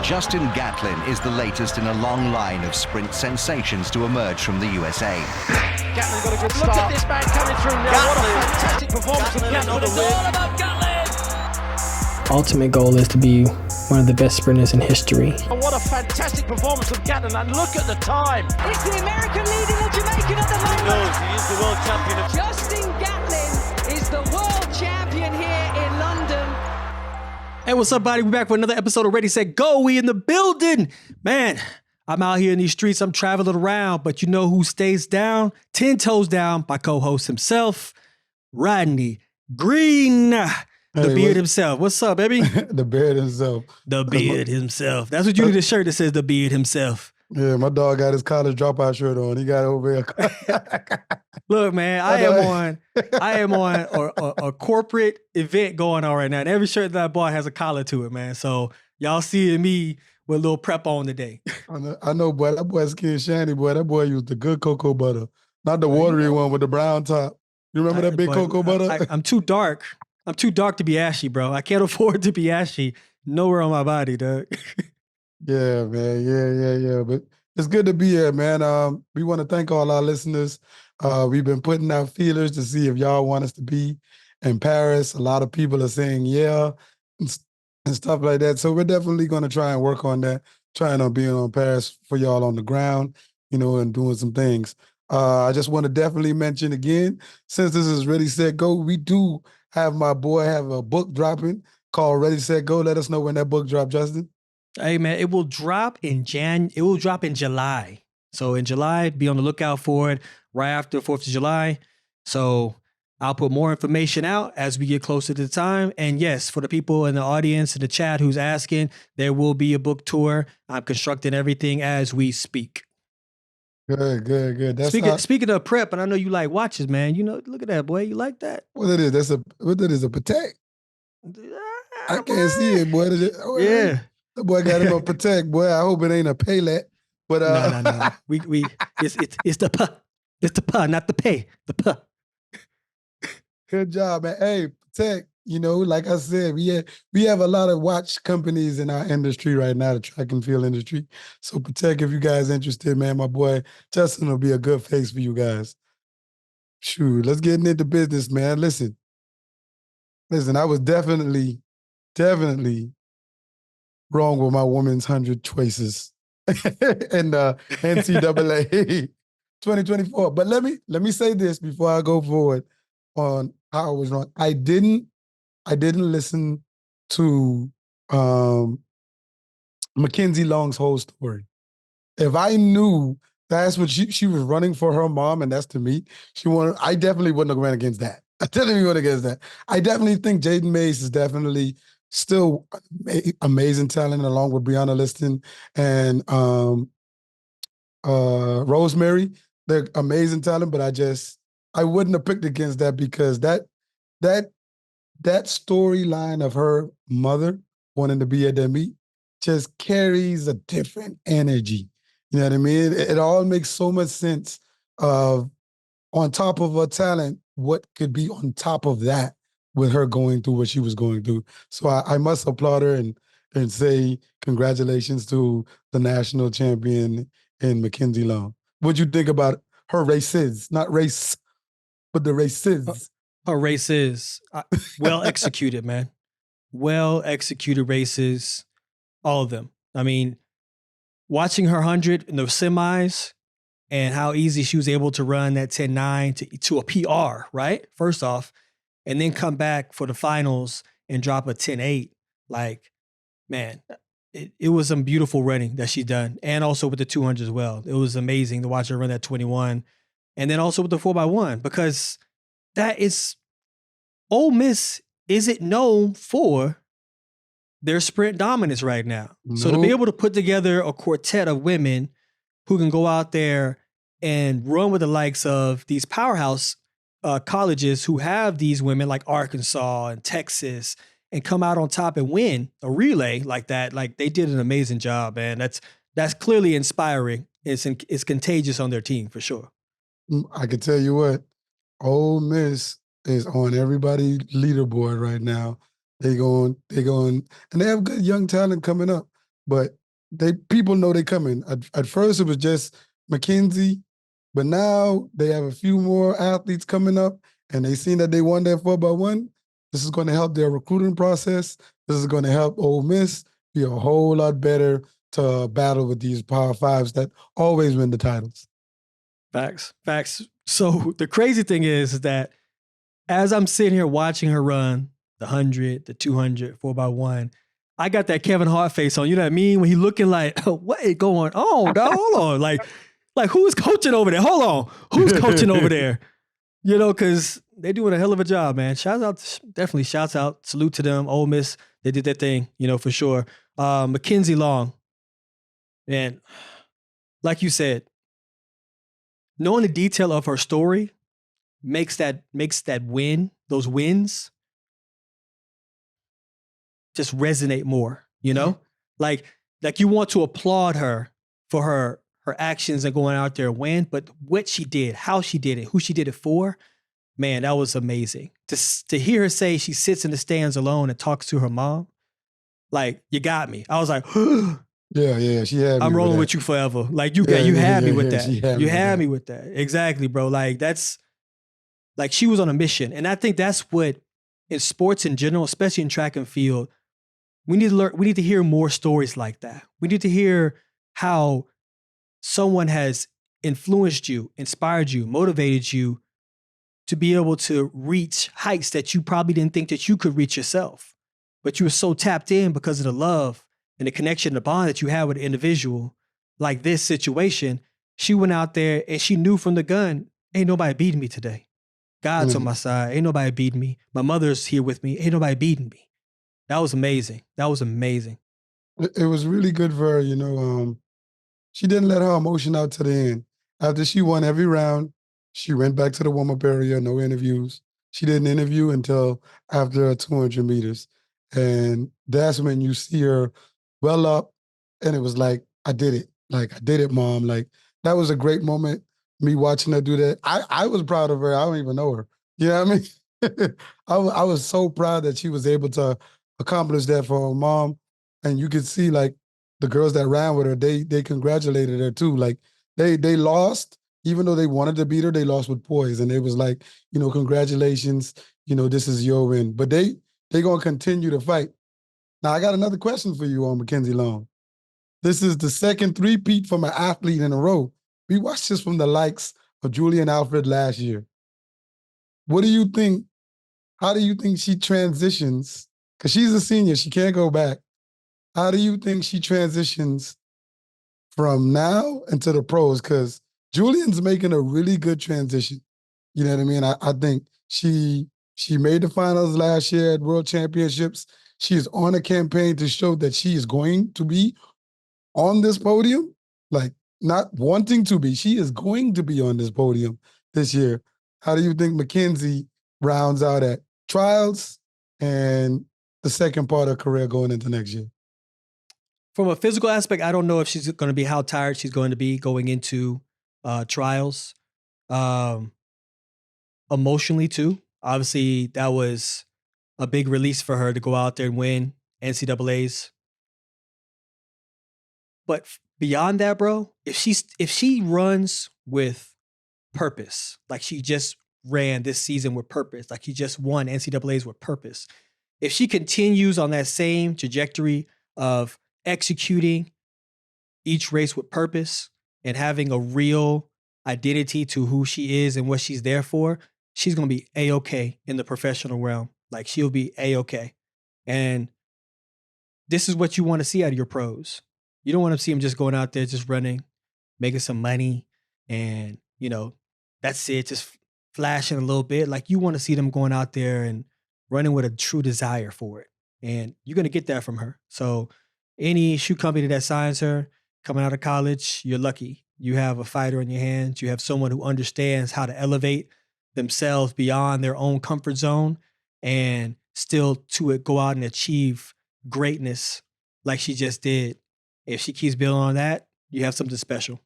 Justin Gatlin is the latest in a long line of sprint sensations to emerge from the USA. Gatlin got a good start. Look at this man coming through now. Gatlin. What a fantastic performance from Gatlin. It's all about Gatlin. Ultimate goal is to be one of the best sprinters in history. And what a fantastic performance from Gatlin, and look at the time. It's the American leading the Jamaican at the moment. He knows he is the world champion. Justin Gatlin is the world champion here in London. Hey, what's up, buddy? We're back for another episode of Ready, Set, Go. We in the building. Man, I'm out here in these streets. I'm traveling around, but you know who stays down? 10 toes down, my co-host himself, Rodney Green, the beard himself. What's up, baby? The beard himself. The beard himself. That's what you need, a shirt that says the beard himself. Yeah, my dog got his college dropout shirt on. He got it over here. Look, man, I am on a corporate event going on right now. And every shirt that I bought has a collar to it, man. So y'all seeing me with a little prep on today. I know, boy. That boy Skin Shandy, boy. That boy used the good cocoa butter. Not the watery one with the brown top. You remember that big cocoa butter? I'm too dark. I'm too dark to be ashy, bro. I can't afford to be ashy nowhere on my body, dog. Yeah, man. Yeah. But it's good to be here, man. We want to thank all our listeners. We've been putting out feelers to see if y'all want us to be in Paris. A lot of people are saying yeah and stuff like that. So we're definitely going to try and work on that, trying on being on Paris for y'all on the ground, you know, and doing some things. I just want to definitely mention again, since this is Ready, Set, Go, we do have my boy have a book dropping called Ready, Set, Go. Let us know when that book drops, Justin. Hey, man, it will drop in July. So in July, be on the lookout for it right after 4th of July. So I'll put more information out as we get closer to the time. And yes, for the people in the audience in the chat who's asking, there will be a book tour. I'm constructing everything as we speak. Good. That's speaking of prep, and I know you like watches, man. You know, look at that, boy. You like that? What it is? A Patek. I can't see it, boy. Yeah. That boy got him a Patek, boy. I hope it ain't a Paylette. But no. It's the P. It's the P, not the pay. The P. Good job, man. Hey, Patek, you know, like I said, we have a lot of watch companies in our industry right now, the track and field industry. So Patek, if you guys interested, man, my boy Justin will be a good face for you guys. Shoot, let's get into business, man. Listen, I was definitely wrong with my women's 100 choices in the NCAA 2024. But let me say this before I go forward on how I was wrong. I didn't listen to McKenzie Long's whole story. If I knew that's what she was running for her mom and that's to me, I definitely wouldn't have ran against that. I definitely went against that. I definitely think Jaden Mays is definitely still amazing talent, along with Brianna Liston and Rosemary. They're amazing talent, but I wouldn't have picked against that because that storyline of her mother wanting to be at their meet just carries a different energy. You know what I mean? It all makes so much sense of, on top of her talent, what could be on top of that with her going through what she was going through. So I must applaud her and say congratulations to the national champion in McKenzie Long. What'd you think about her races? Not race, but the races. Her races. Well executed, man. Well executed races. All of them. I mean, watching her 100 in the semis and how easy she was able to run that 10.9 to a PR, right? First off. And then come back for the finals and drop a 10.8. Like, man, it was some beautiful running that she's done. And also with the 200 as well. It was amazing to watch her run that 21. And then also with the 4x1, because that is, Ole Miss isn't known for their sprint dominance right now. Nope. So to be able to put together a quartet of women who can go out there and run with the likes of these powerhouse colleges who have these women like Arkansas and Texas and come out on top and win a relay like that, like they did an amazing job, man. That's clearly inspiring. It's contagious on their team for sure. I can tell you what, Ole Miss is on everybody's leaderboard right now. They going, and they have good young talent coming up. but people know they coming. At first, it was just McKenzie, but now they have a few more athletes coming up, and they seen that they won that 4x1. This is going to help their recruiting process. This is going to help Ole Miss be a whole lot better to battle with these Power Fives that always win the titles. Facts. So the crazy thing is that as I'm sitting here watching her run the 100, the 200, 4x1, I got that Kevin Hart face on. You know what I mean? When he looking like, what is going on, dog? Hold on. Like who's coaching over there? Hold on. Who's coaching over there? You know, because they're doing a hell of a job, man. Definitely shouts out. Salute to them. Ole Miss, they did their thing, you know, for sure. McKenzie Long. And like you said, knowing the detail of her story makes that win, those wins, just resonate more, you know? Like you want to applaud her for her actions and going out there and win, but what she did, how she did it, who she did it for, man, that was amazing. To hear her say she sits in the stands alone and talks to her mom, like, you got me. I was like, yeah, she had me. I'm rolling with you forever. Like you had me with that. You had me with that. Exactly, bro. Like that's like she was on a mission. And I think that's what in sports in general, especially in track and field, we need to hear more stories like that. We need to hear how someone has influenced you, inspired you, motivated you to be able to reach heights that you probably didn't think that you could reach yourself. But you were so tapped in because of the love and the connection, the bond that you had with an individual. Like this situation, she went out there and she knew from the gun, ain't nobody beating me today. God's on my side. Ain't nobody beating me. My mother's here with me. Ain't nobody beating me. That was amazing. That was amazing. It was really good for her, you know. She didn't let her emotion out to the end. After she won every round, she went back to the warm-up area, no interviews. She didn't interview until after 200 meters. And that's when you see her well up, and it was like, I did it. Like, I did it, Mom. Like, that was a great moment, me watching her do that. I was proud of her. I don't even know her. You know what I mean? I was so proud that she was able to accomplish that for her mom. And you could see, like, the girls that ran with her, they congratulated her too. Like, they lost, even though they wanted to beat her, they lost with poise. And it was like, you know, congratulations, you know, this is your win. But they going to continue to fight. Now, I got another question for you on McKenzie Long. This is the second three-peat from an athlete in a row. We watched this from the likes of Julian Alfred last year. What do you think? How do you think she transitions? Because she's a senior, she can't go back. How do you think she transitions from now into the pros? Because Julian's making a really good transition. You know what I mean? I think she made the finals last year at World Championships. She is on a campaign to show that she is going to be on this podium, like not wanting to be. She is going to be on this podium this year. How do you think McKenzie rounds out at trials and the second part of her career going into next year? From a physical aspect, I don't know if she's going to be how tired she's going to be going into trials. Emotionally too. Obviously, that was a big release for her to go out there and win NCAAs. But beyond that, bro, if she runs with purpose, like she just ran this season with purpose, like she just won NCAAs with purpose, if she continues on that same trajectory of executing each race with purpose and having a real identity to who she is and what she's there for, she's going to be A-okay in the professional realm. Like, she'll be A-okay. And this is what you want to see out of your pros. You don't want to see them just going out there, just running, making some money, and, you know, that's it, just flashing a little bit. Like, you want to see them going out there and running with a true desire for it. And you're going to get that from her. So any shoe company that signs her coming out of college, you're lucky. You have a fighter in your hands. You have someone who understands how to elevate themselves beyond their own comfort zone and still to go out and achieve greatness like she just did. If she keeps building on that, you have something special.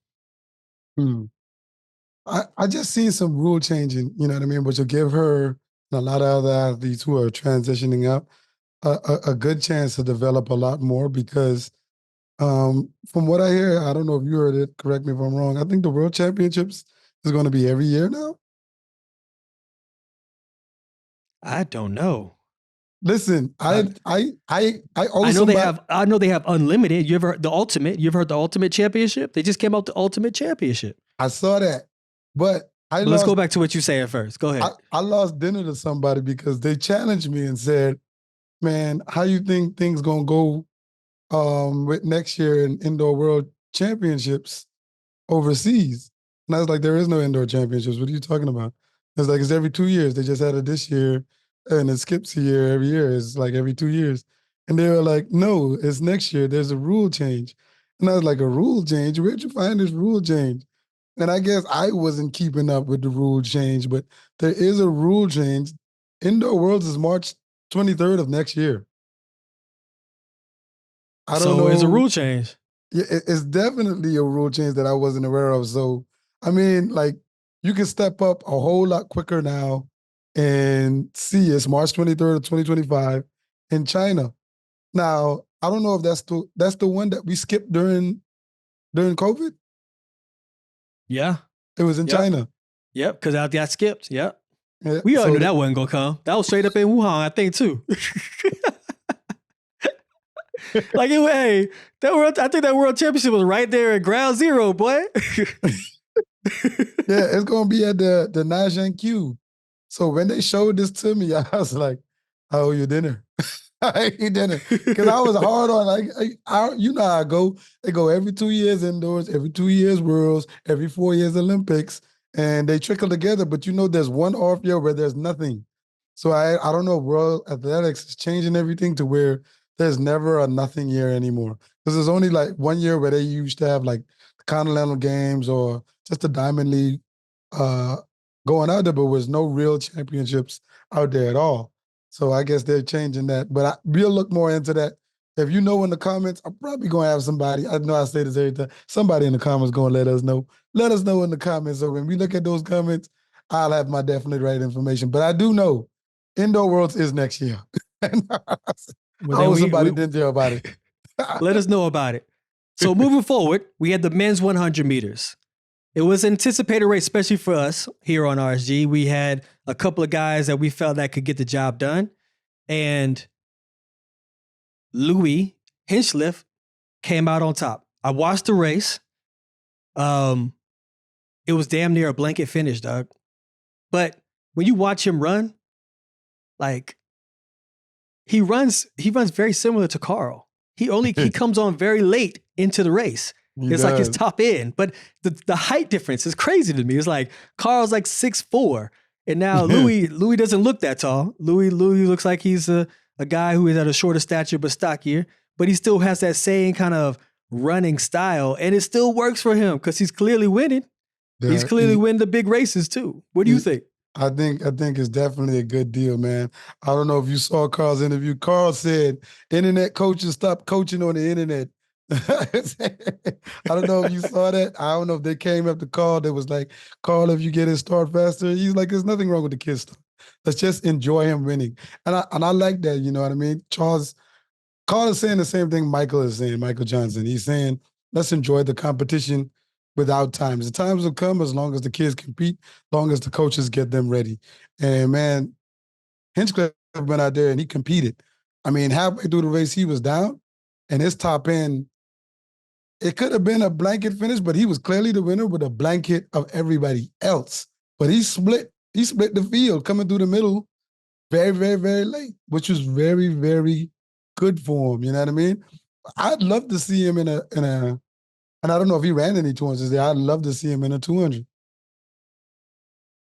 I just seen some rule changing, you know what I mean, which will give her and a lot of other athletes who are transitioning up a good chance to develop a lot more, because From what I hear, I don't know if you heard it. Correct me if I'm wrong. I think the World Championships is going to be every year now. I don't know. Listen, I owe I know somebody. I know they have unlimited. You ever heard the ultimate? You ever heard the ultimate championship? They just came out the ultimate championship. I saw that, but let's go back to what you saying first. Go ahead. I lost dinner to somebody because they challenged me and said, "Man, how you think things gonna go with next year in indoor world championships overseas?" And I was like, "There is no indoor championships. What are you talking about?" It's like it's every 2 years. They just had it this year, and it skips a year every year. It's like every 2 years. And they were like, "No, it's next year. There's a rule change." And I was like, "A rule change? Where'd you find this rule change?" And I guess I wasn't keeping up with the rule change, but there is a rule change. Indoor Worlds is March 23rd of next year. I don't know. So it's a rule change. Yeah, it's definitely a rule change that I wasn't aware of. So, I mean, like, you can step up a whole lot quicker now and see it's March 23rd of 2025 in China. Now, I don't know if that's the one that we skipped during COVID. Yeah. It was in China. Yep, because I got skipped. Yep. Yeah, We all knew that wasn't going to come. That was straight up in Wuhan, I think, too. Like, I think that World Championship was right there at ground zero, boy. Yeah, it's going to be at the Nanjing Q. So when they showed this to me, I was like, I owe you dinner. I ate dinner. Because I was hard on, you know how I go. They go every 2 years indoors, every 2 years Worlds, every 4 years Olympics, and they trickle together. But you know there's one off year where there's nothing. So I don't know, World Athletics is changing everything to where there's never a nothing year anymore. Because there's only like 1 year where they used to have like the Continental Games or just the Diamond League going out there, but there's no real championships out there at all. So I guess they're changing that. But we'll look more into that. If you know in the comments, I'm probably going to have somebody, I know I say this every time, somebody in the comments going to let us know. Let us know in the comments. So when we look at those comments, I'll have my definitely right information. But I do know Indoor Worlds is next year. Somebody didn't tell about it. Let us know about it. So moving forward, we had the men's 100 meters. It was an anticipated race, especially for us here on RSG. We had a couple of guys that we felt that could get the job done. And Louie, Hinchliffe, came out on top. I watched the race. It was damn near a blanket finish, dog. But when you watch him run, like, he runs very similar to Carl. He comes on very late into the race. It's like his top end. But the height difference is crazy to me. It's like Carl's like 6'4", and now Louie doesn't look that tall. Louie looks like he's a guy who is at a shorter stature but stockier, but he still has that same kind of running style, and it still works for him because he's clearly winning. Yeah, he's clearly winning the big races too. What do you think? I think it's definitely a good deal, man. I don't know if you saw Carl's interview. Carl said, internet coaches stop coaching on the internet. I don't know if you saw that. I don't know if they came up to Carl that was like, Carl, if you get his start faster, he's like, there's nothing wrong with the kid's start. Let's just enjoy him winning. And I like that, you know what I mean? Carl is saying the same thing Michael is saying, Michael Johnson. He's saying, let's enjoy the competition without times. The times will come as long as the kids compete, as long as the coaches get them ready. And man, Hinchliffe went out there and he competed. I mean, halfway through the race, he was down, and his top end, it could have been a blanket finish, but he was clearly the winner with a blanket of everybody else. But he split the field coming through the middle very, very, very late, which was very, very good for him. You know what I mean? I'd love to see him in a and I don't know if he ran any 200s there. I'd love to see him in a 200.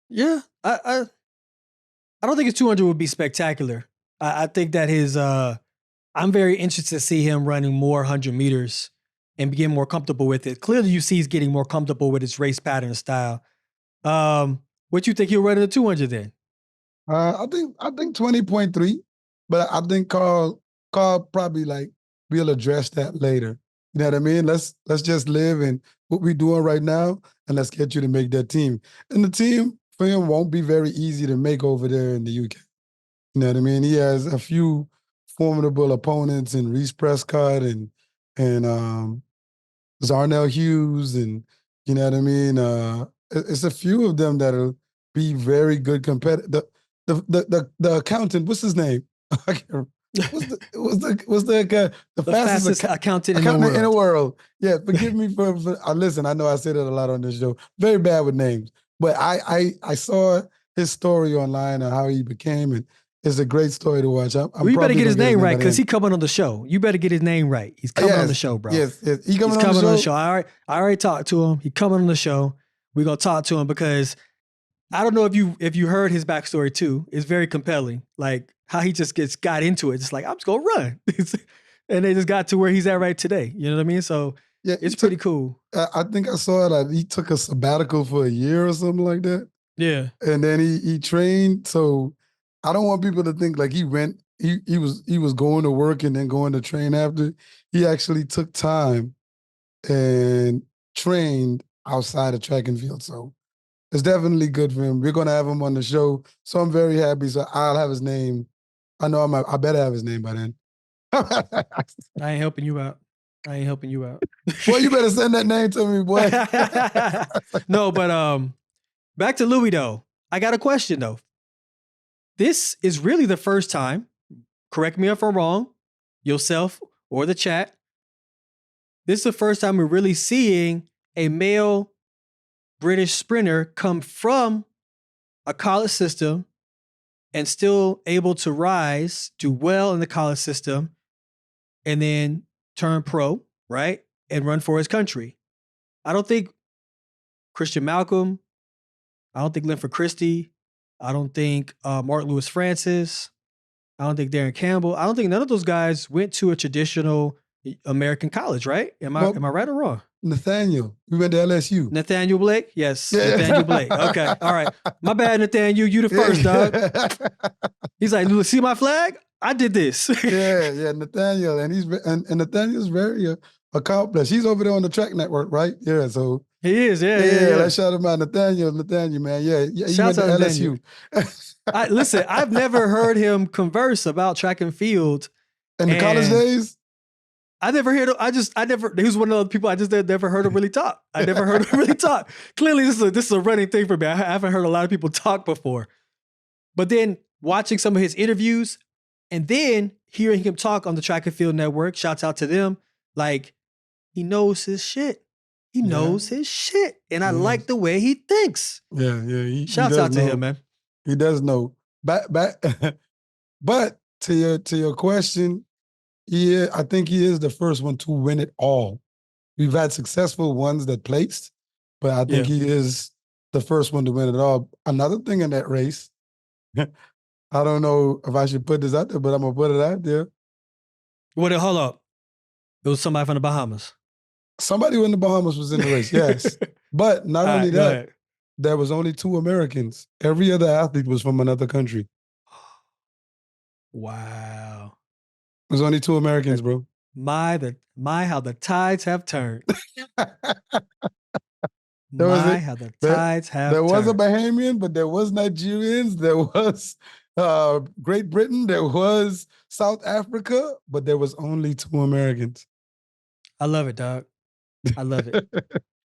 Yeah, I don't think his 200 would be spectacular. I think that I'm very interested to see him running more 100 meters and get more comfortable with it. Clearly, you see he's getting more comfortable with his race pattern and style. What do you think he'll run in the 200 then? I think 20.3, but I think Carl probably we'll address that later. You know what I mean? Let's just live in what we're doing right now, and let's get you to make that team. And the team for him won't be very easy to make over there in the UK. You know what I mean? He has a few formidable opponents in Reese Prescott and and Zarnell Hughes, and you know what I mean. It's a few of them that'll be very good competitive. The accountant, what's his name? I can't what's the fastest accountant in the world? Yeah, forgive me for listen. I know I say that a lot on this show. Very bad with names, but I saw his story online and how he became, and it's a great story to watch. Well, you better get his name right because he's coming on the show. You better get his name right. He's coming on the show, bro. Yes, he's coming on the show. I already talked to him. He's coming on the show. We're gonna talk to him because I don't know if you heard his backstory too. It's very compelling. Like how he just got into it. Just like, I'm just gonna run. And they just got to where he's at right today. You know what I mean? So yeah, it's pretty cool. I think I saw it. He took a sabbatical for a year or something like that. Yeah. And then he trained. So I don't want people to think like he was going to work and then going to train after. He actually took time and trained outside of track and field. So it's definitely good for him. We're going to have him on the show. So I'm very happy. So I'll have his name. I know I better have his name by then. I ain't helping you out. Boy, you better send that name to me, boy. No, but back to Louie though. I got a question though. This is really the first time, correct me if I'm wrong, yourself or the chat. This is the first time we're really seeing a male British sprinter come from a college system and still able to rise, do well in the college system, and then turn pro, right? And run for his country. I don't think Christian Malcolm, I don't think Linford Christie, I don't think Mark Lewis Francis, I don't think Darren Campbell, I don't think none of those guys went to a traditional American college, right? Am I right or wrong? Nathaniel, we went to LSU. Nathaniel Blake? Yes, yeah. Nathaniel Blake. Okay, all right. My bad, Nathaniel. You the first, dog. He's like, see my flag? I did this. yeah, Nathaniel. And Nathaniel's very accomplished. He's over there on the track network, right? Yeah, so. He is, yeah. Let's shout him out. Nathaniel, man. Yeah, he went to LSU. Listen, I've never heard him converse about track and field. In the college days? I never heard him. He was one of those people I just never heard him really talk. I never heard him really talk. Clearly, this is a running thing for me. I haven't heard a lot of people talk before. But then watching some of his interviews and then hearing him talk on the Track and Field Network, shouts out to them, like he knows his shit. He knows his shit. And I like the way he thinks. Yeah. Shouts out to him, man. He does know. But to your question, yeah, I think he is the first one to win it all. We've had successful ones that placed, but I think he is the first one to win it all. Another thing in that race, I don't know if I should put this out there, but I'm going to put it out there. Hold up. It was somebody from the Bahamas. Somebody in the Bahamas was in the race, yes. But not only that, there was only 2 Americans. Every other athlete was from another country. Wow. There's only 2 Americans, bro. How the tides have turned. There was a Bahamian, but there was Nigerians. There was Great Britain. There was South Africa, but there was only 2 Americans. I love it, dog. I love it.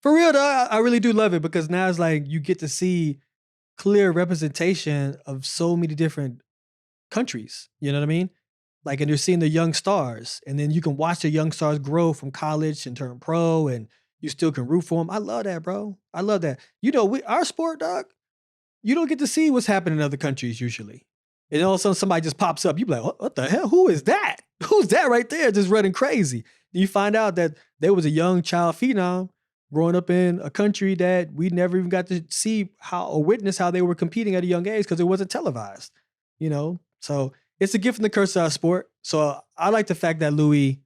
For real, dog. I really do love it because now it's like you get to see clear representation of so many different countries. You know what I mean? Like, and you're seeing the young stars, and then you can watch the young stars grow from college and turn pro, and you still can root for them. I love that, bro. I love that. You know, our sport, dog, you don't get to see what's happening in other countries usually. And all of a sudden somebody just pops up. You be like, what the hell? Who is that? Who's that right there just running crazy? You find out that there was a young child phenom growing up in a country that we never even got to see or witness how they were competing at a young age because it wasn't televised, you know? So it's a gift and the curse of our sport. So I like the fact that Louie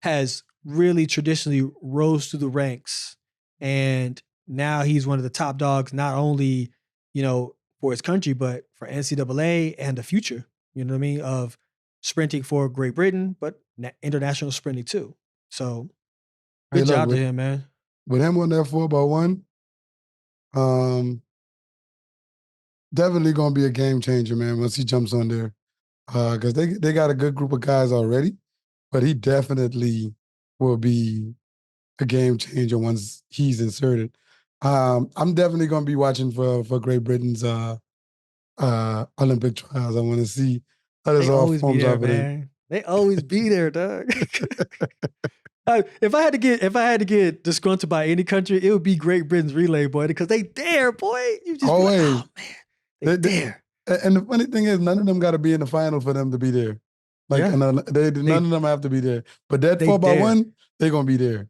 has really traditionally rose through the ranks, and now he's one of the top dogs, not only, you know, for his country, but for NCAA and the future, you know what I mean, of sprinting for Great Britain, but international sprinting too. So good job to him, man. With him on that 4x1, definitely going to be a game changer, man, once he jumps on there. Because they got a good group of guys already, but he definitely will be a game changer once he's inserted. I'm definitely going to be watching for Great Britain's Olympic trials. I want to see how this They all always be forms there, out for them. man. They always be there, dog. If I had to get disgruntled by any country, it would be Great Britain's relay, boy, because they there, boy. You just Always. be like, oh man, they there. And the funny thing is, none of them got to be in the final for them to be there. Like, Yeah. none of them have to be there. But that They 4x1, they're gonna be there.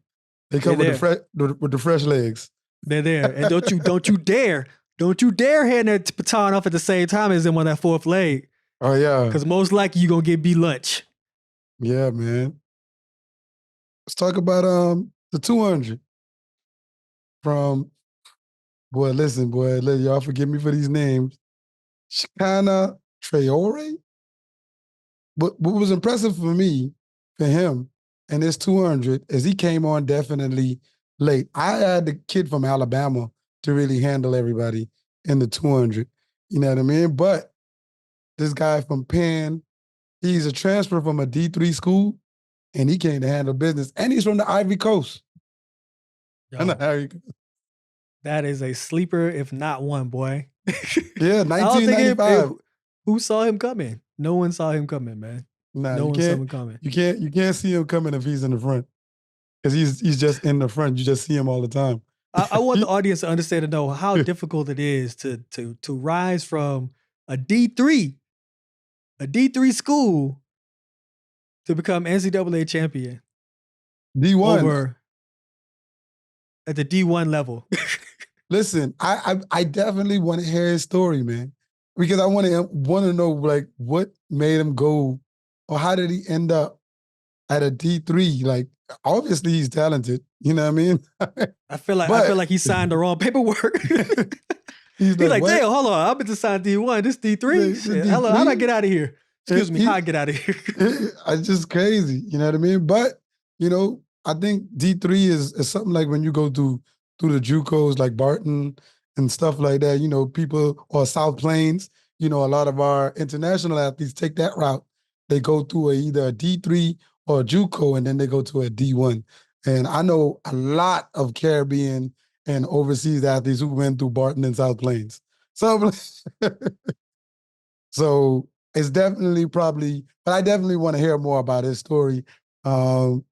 They come with the fresh legs. They're there, and don't you dare hand that baton off at the same time as them on that fourth leg. Oh yeah, because most likely you gonna get beat lunch. Yeah, man. Let's talk about the 200 from boy. Listen, boy, let y'all forgive me for these names. Shikana Traore. But what was impressive for me, for him, and this 200 is he came on definitely late. I had the kid from Alabama to really handle everybody in the 200. You know what I mean? But this guy from Penn, he's a transfer from a D3 school, and he came to handle business. And he's from the Ivory Coast. Yo, that is a sleeper, if not one, boy. Yeah, 1995. Who saw him coming? No one saw him coming, man. Nah, no one saw him coming. You can't see him coming if he's in the front. Because he's just in the front. You just see him all the time. I want the audience to understand and know how difficult it is to rise from a D3 school to become NCAA champion. D1. Over at the D1 level. Listen, I definitely want to hear his story, man. Because I want to know like what made him go, or how did he end up at a D3? Like, obviously he's talented. You know what I mean? I feel like he signed the wrong paperwork. He's like, damn, hold on, I'm about to sign D1. This D3. Shit, hello, how'd I get out of here? Excuse me, how'd I get out of here? It's just crazy. You know what I mean? But I think D3 is something like when you go through the JUCOs like Barton and stuff like that, people, or South Plains, a lot of our international athletes take that route. They go through either a D3 or a JUCO, and then they go to a D1. And I know a lot of Caribbean and overseas athletes who went through Barton and South Plains. So it's definitely but I definitely want to hear more about his story. Y'all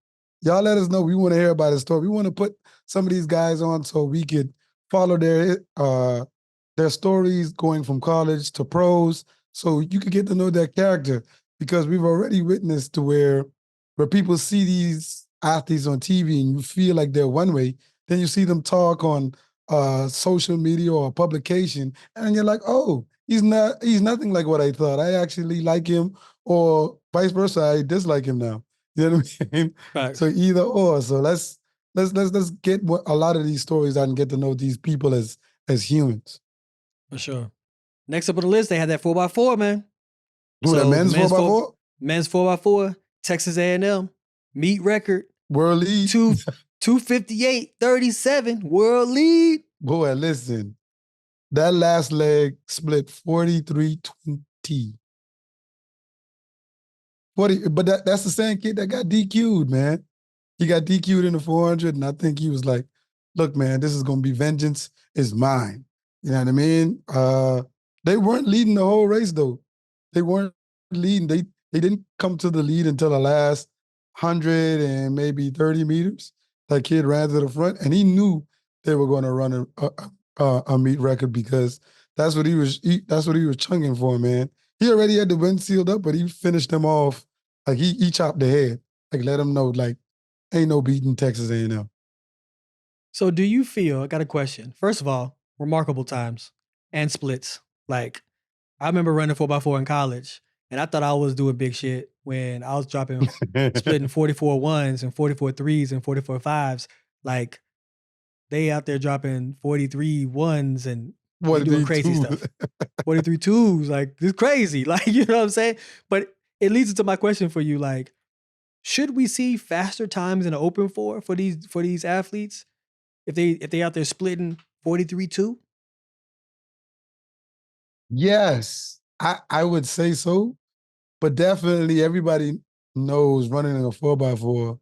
let us know. We want to hear about his story. We want to put some of these guys on so we could follow their stories going from college to pros, so you could get to know their character, because we've already witnessed to where people see these athletes on TV and you feel like they're one way, then you see them talk on social media or publication, and you're like, oh, he's nothing like what I thought. I actually like him, or vice versa, I dislike him now. You know what I mean? Right. So either or. So let's get a lot of these stories out and get to know these people as humans. For sure. Next up on the list, they had that 4x4, man. The men's 4x4? Men's 4x4, Texas A&M, meet record. World lead. 258-37, world lead. Boy, listen. That last leg split 43-20. But that's the same kid that got DQ'd, man. He got DQ'd in the 400, and I think he was like, look, man, this is going to be vengeance is mine. You know what I mean? They weren't leading the whole race, though. They weren't leading. They didn't come to the lead until the last 100 and maybe 30 meters. That kid ran to the front, and he knew they were going to run a meet record, because that's what he was chunking for, man. He already had the win sealed up, but he finished them off. Like, he chopped the head. Like, let him know, like, ain't no beating Texas A&M. So do you feel, I got a question. First of all, remarkable times and splits. Like, I remember running 4x4 in college, and I thought I was doing big shit when I was splitting 44 ones and 44 threes and 44 fives. Like, they out there dropping 43 ones and doing crazy stuff. 43 twos, like, it's crazy. Like, you know what I'm saying? But it leads into my question for you. Like, should we see faster times in the open for these athletes if they out there splitting 43-2? Yes, I would say so. But definitely everybody knows running in a 4x4,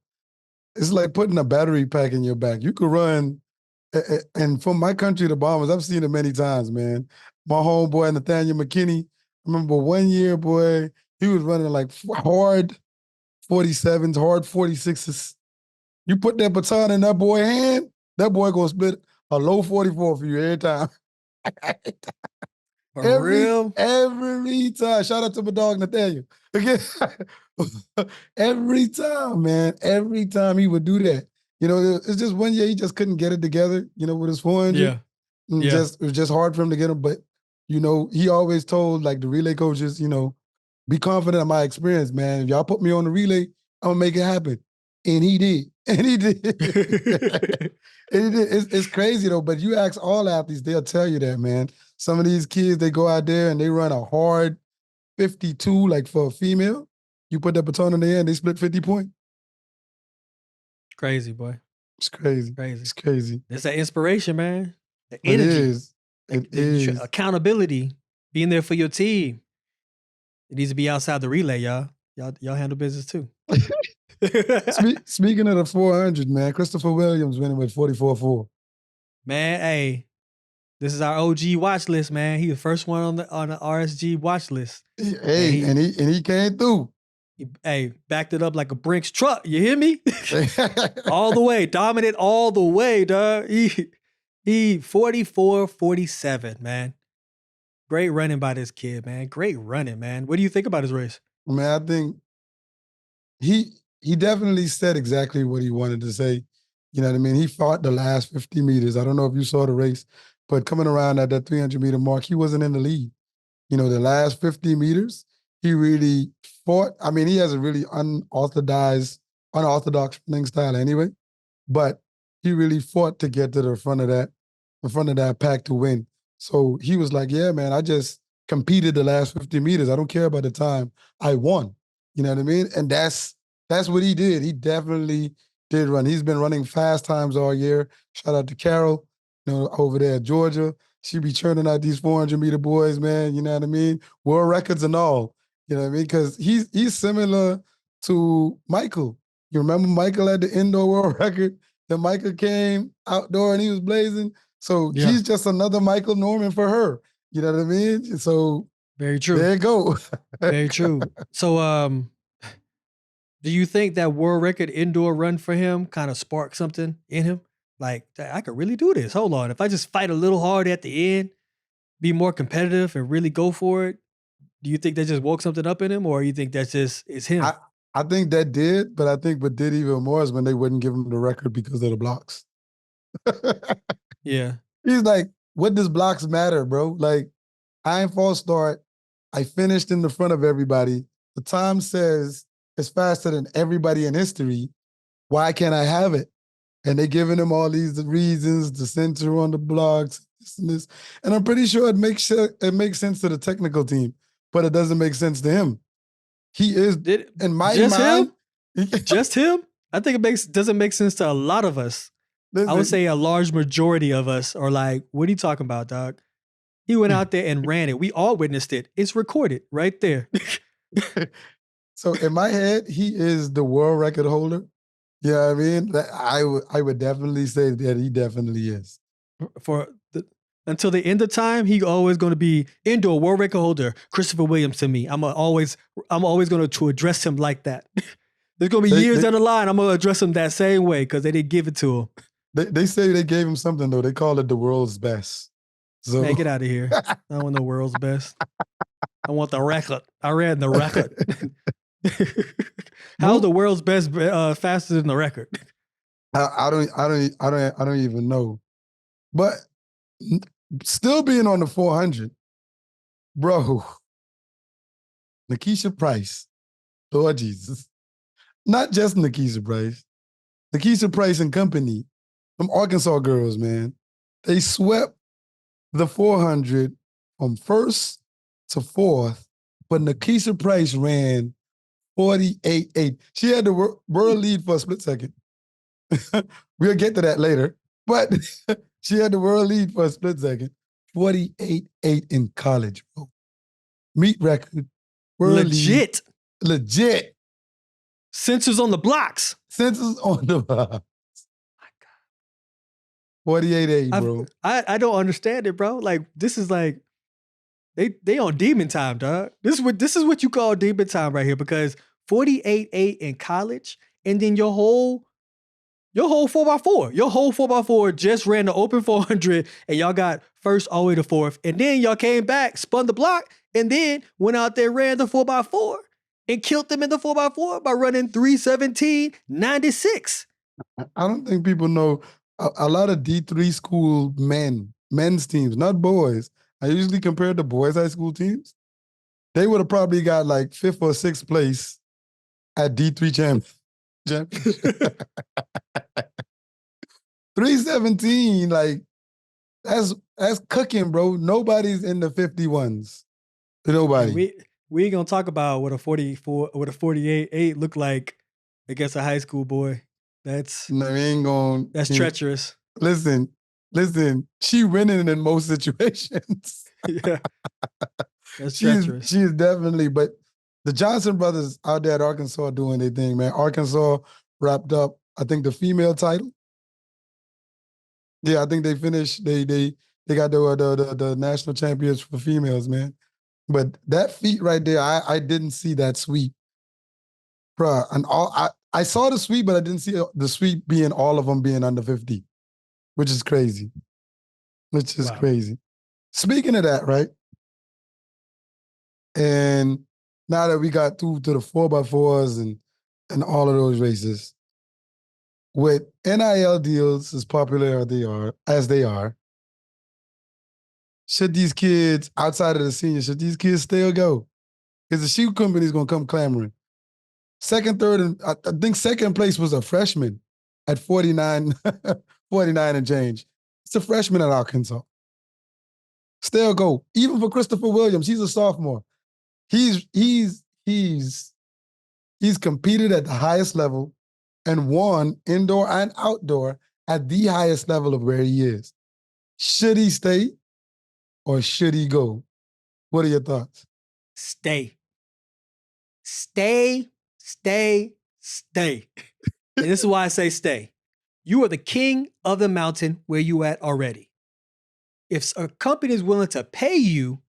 it's like putting a battery pack in your back. You could run, and from my country, the Bombers, I've seen it many times, man. My homeboy, Nathaniel McKinney, I remember one year, boy, he was running like hard 47s, hard 46s. You put that baton in that boy's hand, that boy gonna split a low 44 for you every time. For real? Every time. Shout out to my dog Nathaniel. Again, every time, man. Every time he would do that. You know, it's just one year he just couldn't get it together, you know, with his 400. Yeah. And Yeah. it was just hard for him to get him. But, you know, he always told like the relay coaches, you know, be confident in my experience, man. If y'all put me on the relay, I'm gonna make it happen. And he did. And he did. And he did. It's crazy though, but you ask all athletes, they'll tell you that, man. Some of these kids, they go out there and they run a hard 52, like for a female. You put that baton in their hand, they split 50 points. Crazy, boy. It's crazy. Crazy. It's crazy. It's that inspiration, man. The It energy. is. It is. Accountability. Being there for your team. It needs to be outside the relay, y'all. Y'all handle business too. Speaking of the 400, man, Christopher Williams winning with 44-4. Man, hey, this is our OG watch list, man. He the first one on the RSG watch list. Hey, and he came through. He backed it up like a Brinks truck. You hear me? All the way, dominant all the way, dog. He 44-47, man. Great running by this kid, man. Great running, man. What do you think about his race? Man, I think he definitely said exactly what he wanted to say. You know what I mean? He fought the last 50 meters. I don't know if you saw the race, but coming around at that 300-meter mark, he wasn't in the lead. You know, the last 50 meters, he really fought. I mean, he has a really unorthodox running style anyway, but he really fought to get to the front of that pack to win. So he was like, yeah, man, I just competed the last 50 meters. I don't care about the time. I won. You know what I mean? And that's what he did. He definitely did run. He's been running fast times all year. Shout out to Carol, you know, over there at Georgia. She be churning out these 400-meter boys, man. You know what I mean? World records and all. You know what I mean? Because he's similar to Michael. You remember Michael had the indoor world record? Then Michael came outdoor and he was blazing. So he's just another Michael Norman for her. You know what I mean? So very true. There you go. Very true. So do you think that world record indoor run for him kind of sparked something in him? Like, I could really do this. Hold on. If I just fight a little hard at the end, be more competitive and really go for it, do you think that just woke something up in him, or you think that's just is him? I think that did, but I think what did even more is when they wouldn't give him the record because of the blocks. Yeah. He's like, what does blocks matter, bro? Like, I ain't false start. I finished in the front of everybody. The time says it's faster than everybody in history. Why can't I have it? And they giving him all these reasons, the center on the blocks, this and this. And I'm pretty sure it makes sense to the technical team, but it doesn't make sense to him. He is, in my mind. Just him? I think it doesn't make sense to a lot of us. Listen, I would say a large majority of us are like, what are you talking about, dog? He went out there and ran it. We all witnessed it. It's recorded right there. So in my head, he is the world record holder. You know what I mean? I would definitely say that he definitely is. Until the end of time, he always going to be indoor world record holder, Christopher Williams to me. I'm always going to address him like that. There's going to be years down the line, I'm going to address him that same way because they didn't give it to him. They say they gave him something, though. They call it the world's best. So man, get out of here. I don't want the world's best. I want the record. I ran the record. How's the world's best faster than the record? I don't even know. But still being on the 400, bro, Nikisha Price, Lord Jesus. Not just Nikisha Price and company, them Arkansas girls, man. They swept the 400 from first to fourth, but Nikisha Price ran 48.8. She had the world lead for a split second. We'll get to that later, but she had the world lead for a split second. 48.8 in college, bro. Meet record. World legit. Lead. Legit. Sensors on the blocks. Sensors on the blocks. 48-8, bro. I don't understand it, bro. Like, this is like, they on demon time, dog. This is what you call demon time right here, because 48-8 in college, and then your whole 4x4. Your whole 4x4 just ran the open 400, and y'all got first all the way to fourth. And then y'all came back, spun the block, and then went out there, ran the 4x4, and killed them in the 4x4 by running 3:17.96. I don't think people know a lot of D3 school men's teams, not boys. I usually compare the boys' high school teams. They would have probably got like 5th or 6th place at D3 championship. 3:17, like that's cooking, bro. Nobody's in the 51s. Nobody. We ain't gonna talk about what a 48-8 look like against a high school boy. That's treacherous. Listen. She winning in most situations. Yeah, that's treacherous. She is definitely. But the Johnson brothers out there at Arkansas doing their thing, man. Arkansas wrapped up, I think, the female title. Yeah, I think they finished. They got the national champions for females, man. But that feat right there, I didn't see that sweep, bruh. And I saw the sweep, but I didn't see the sweep being all of them being under 50, which is crazy. Crazy. Speaking of that, right? And now that we got through to the 4x4s and all of those races, with NIL deals as popular as they are, should these kids, outside of the seniors, should these kids stay or go? Because the shoe company is going to come clamoring. Second, third, and I think second place was a freshman at 49 and change. It's a freshman at Arkansas. Stay or go. Even for Christopher Williams, he's a sophomore. He's competed at the highest level and won indoor and outdoor at the highest level of where he is. Should he stay or should he go? What are your thoughts? Stay. And this is why I say stay. You are the king of the mountain where you at already. If a company is willing to pay you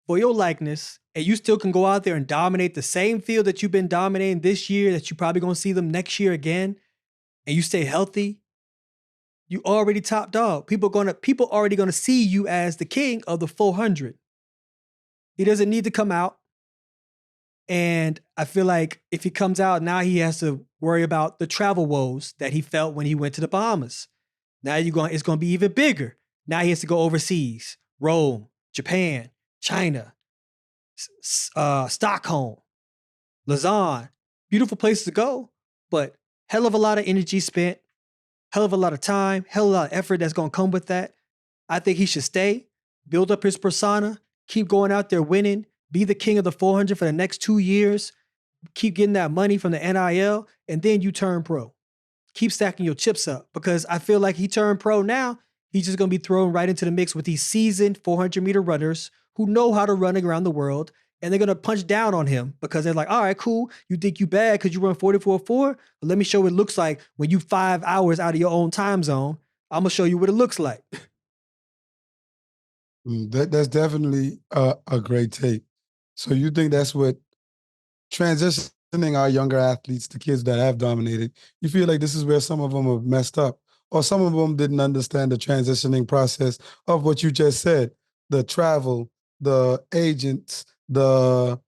for your likeness and you still can go out there and dominate the same field that you've been dominating this year, that you're probably going to see them next year again, and you stay healthy, you already top dog. People already going to see you as the king of the 400. He doesn't need to come out. And I feel like if he comes out, now he has to worry about the travel woes that he felt when he went to the Bahamas. Now it's going to be even bigger. Now he has to go overseas, Rome, Japan, China, Stockholm, Lausanne. Beautiful places to go, but hell of a lot of energy spent, hell of a lot of time, hell of a lot of effort that's going to come with that. I think he should stay, build up his persona, keep going out there winning, be the king of the 400 for the next 2 years, keep getting that money from the NIL, and then you turn pro. Keep stacking your chips up, because I feel like he turned pro now, he's just going to be thrown right into the mix with these seasoned 400-meter runners who know how to run around the world, and they're going to punch down on him because they're like, all right, cool, you think you bad because you run 44.4? Well, let me show what it looks like when you 5 hours out of your own time zone. I'm going to show you what it looks like. That's definitely a great take. So you think that's what transitioning our younger athletes, the kids that have dominated, you feel like this is where some of them have messed up, or some of them didn't understand the transitioning process of what you just said, the travel, the agents, the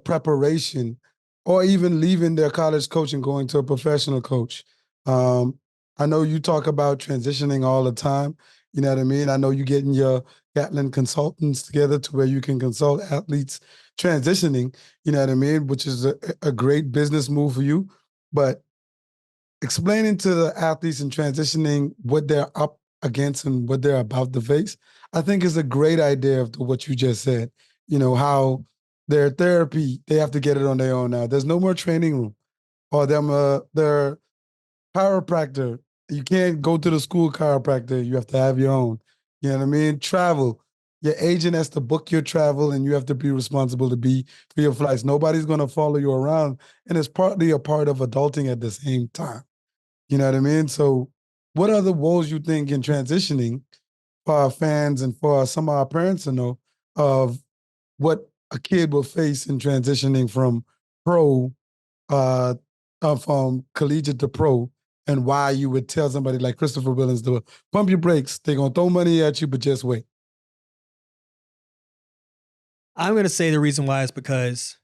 preparation, or even leaving their college coach and going to a professional coach. I know you talk about transitioning all the time. You know what I mean? I know you getting your Gatlin consultants together to where you can consult athletes transitioning, you know what I mean? Which is a great business move for you. But explaining to the athletes and transitioning what they're up against and what they're about to face, I think is a great idea of what you just said. You know, how their therapy, they have to get it on their own now. There's no more training room. Or their chiropractor, you can't go to the school chiropractor. You have to have your own. You know what I mean? Travel. Your agent has to book your travel, and you have to be responsible to be for your flights. Nobody's going to follow you around, and it's partly a part of adulting at the same time. You know what I mean? So what are the woes you think in transitioning for our fans and for some of our parents to know of what a kid will face in transitioning from pro, from collegiate to pro, and why you would tell somebody like Christopher Billings to pump your brakes. They're going to throw money at you, but just wait. I'm going to say the reason why is because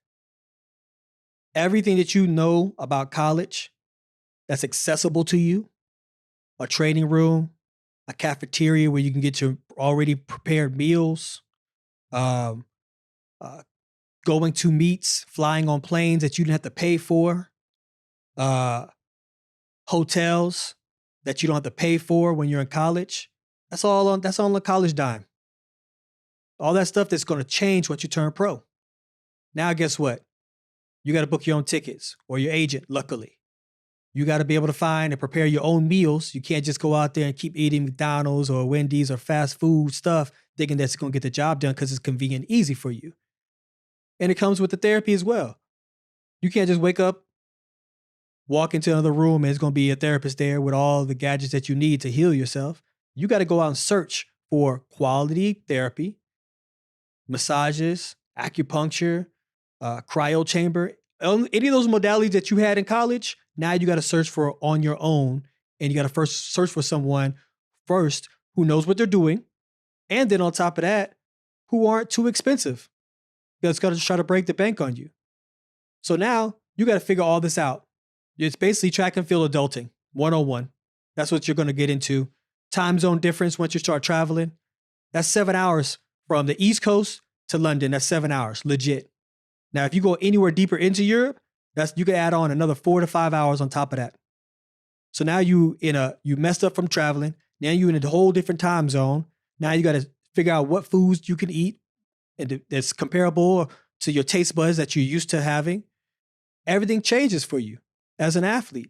everything that you know about college that's accessible to you, a training room, a cafeteria where you can get your already prepared meals, going to meets, flying on planes that you didn't have to pay for, hotels that you don't have to pay for when you're in college. That's all on the college dime. All that stuff that's going to change once you turn pro. Now, guess what? You got to book your own tickets or your agent, luckily. You got to be able to find and prepare your own meals. You can't just go out there and keep eating McDonald's or Wendy's or fast food stuff thinking that's going to get the job done because it's convenient and easy for you. And it comes with the therapy as well. You can't just wake up, walk into another room, and it's going to be a therapist there with all the gadgets that you need to heal yourself. You got to go out and search for quality therapy, massages, acupuncture, cryo chamber, any of those modalities that you had in college. Now you got to search for on your own, and you got to first search for someone first who knows what they're doing. And then on top of that, who aren't too expensive. That's got to try to break the bank on you. So now you got to figure all this out. It's basically track and field adulting, 101. That's what you're going to get into. Time zone difference once you start traveling. That's 7 hours from the East Coast to London. That's 7 hours, legit. Now, if you go anywhere deeper into Europe, you can add on another 4 to 5 hours on top of that. So now you messed up from traveling. Now you're in a whole different time zone. Now you got to figure out what foods you can eat and that's comparable to your taste buds that you're used to having. Everything changes for you as an athlete.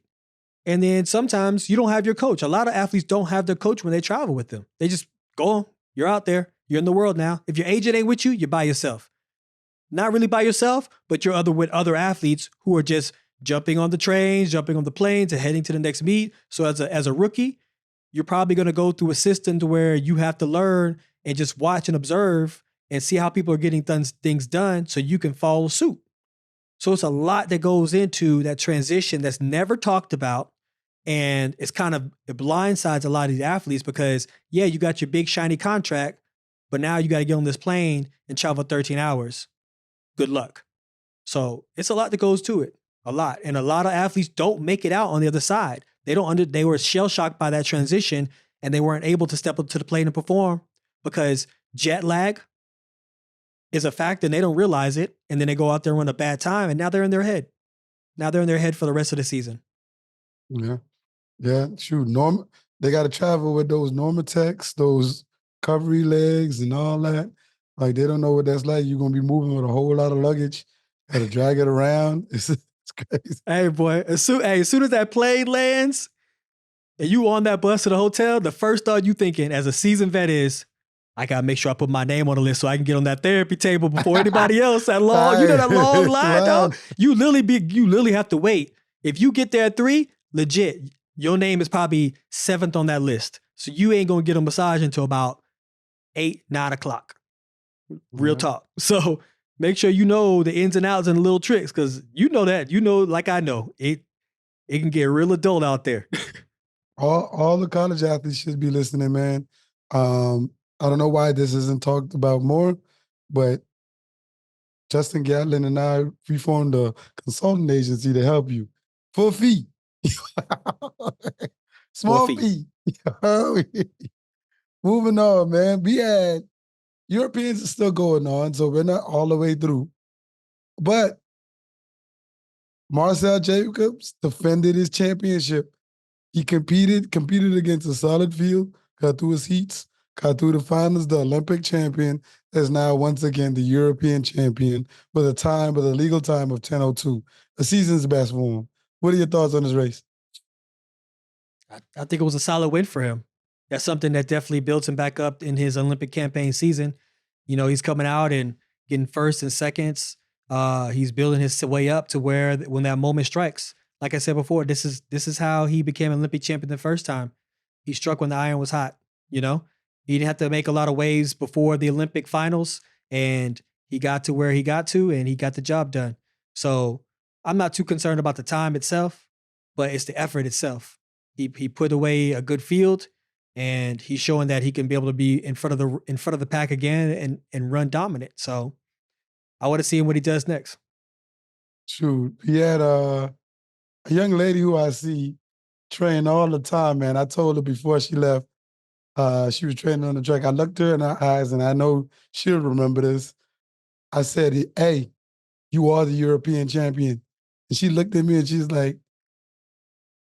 And then sometimes you don't have your coach. A lot of athletes don't have their coach when they travel with them. They just go on. You're out there. You're in the world now. If your agent ain't with you, you're by yourself. Not really by yourself, but you're with other athletes who are just jumping on the trains, jumping on the planes, and heading to the next meet. So as a rookie, you're probably going to go through a system to where you have to learn and just watch and observe and see how people are getting things done so you can follow suit. So it's a lot that goes into that transition that's never talked about. And it's kind of, it blindsides a lot of these athletes because, yeah, you got your big shiny contract, but now you got to get on this plane and travel 13 hours. Good luck. So it's a lot that goes to it, a lot. And a lot of athletes don't make it out on the other side. They were shell shocked by that transition and they weren't able to step up to the plane and perform because jet lag is a fact and they don't realize it. And then they go out there and run a bad time and now they're in their head. Now they're in their head for the rest of the season. Yeah. Yeah. Shoot. They got to travel with those Normatex, those recovery legs and all that. Like, they don't know what that's like. You're going to be moving with a whole lot of luggage. Got to drag it around. It's crazy. Hey, boy. As soon as that plane lands and you on that bus to the hotel, the first thought you thinking as a seasoned vet is, I got to make sure I put my name on the list so I can get on that therapy table before anybody else. That long, you know, that long line, dog. You literally have to wait. If you get there at 3, legit, your name is probably 7th on that list. So you ain't going to get a massage until about 8, 9 o'clock. Real talk. So make sure you know the ins and outs and the little tricks because you know that. You know, like I know, it can get real adult out there. All the college athletes should be listening, man. I don't know why this isn't talked about more, but Justin Gatlin and I, we formed a consulting agency to help you for a fee. Small fee. Moving on, man. We had Europeans are still going on, so we're not all the way through. But Marcel Jacobs defended his championship. He competed against a solid field, got through his heats, got through the finals. The Olympic champion is now once again the European champion with a legal time of 10:02. A season's best for him. What are your thoughts on this race? I think it was a solid win for him. That's something that definitely built him back up in his Olympic campaign season. You know, he's coming out and getting first and seconds. He's building his way up to where when that moment strikes, like I said before, this is how he became Olympic champion the first time. He struck when the iron was hot. You know, he didn't have to make a lot of waves before the Olympic finals, and he got to where he got to, and he got the job done. So I'm not too concerned about the time itself, but it's the effort itself. He put away a good field, and he's showing that he can be able to be in front of the pack again and run dominant. So I want to see what he does next. Shoot, he had a young lady who I see train all the time, man. I told her before she left, she was training on the track. I looked her in her eyes, and I know she'll remember this. I said, "Hey, you are the European champion." And she looked at me and she's like,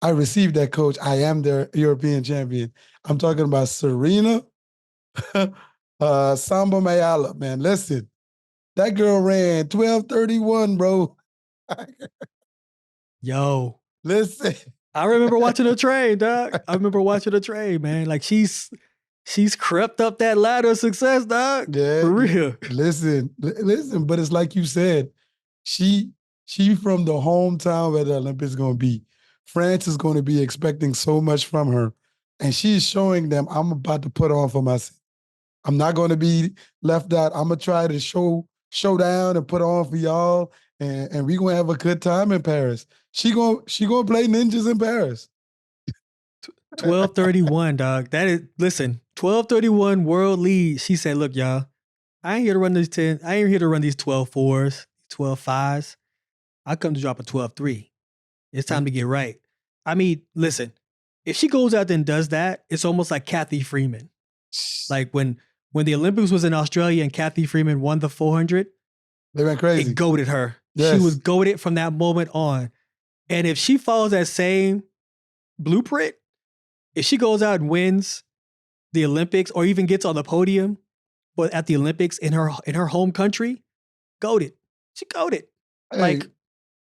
"I received that, coach. I am the European champion." I'm talking about Cyrena Samba Mayala, man. Listen, that girl ran 12:31, bro. Yo. Listen. I remember watching her train, dog. I remember watching her train, man. Like she's crept up that ladder of success, dog. Yeah. For real. Listen, but it's like you said, she from the hometown where the Olympics going to be. France is going to be expecting so much from her. And she's showing them, I'm about to put on for myself. I'm not going to be left out. I'm going to try to show down and put on for y'all. And we're going to have a good time in Paris. She gonna play ninjas in Paris. 12:31, dog. That is, listen, 12:31 world lead. She said, look, y'all, I ain't here to run these 10. I ain't here to run these 12.4s, 12.5s. I come to drop a 12.3. It's time to get right. I mean, listen, if she goes out there and does that, it's almost like Kathy Freeman. Like when the Olympics was in Australia and Kathy Freeman won the 400, they went crazy. It goated her. Yes. She was goated from that moment on. And if she follows that same blueprint, if she goes out and wins the Olympics or even gets on the podium at the Olympics in her home country, goated. She goated. Hey, like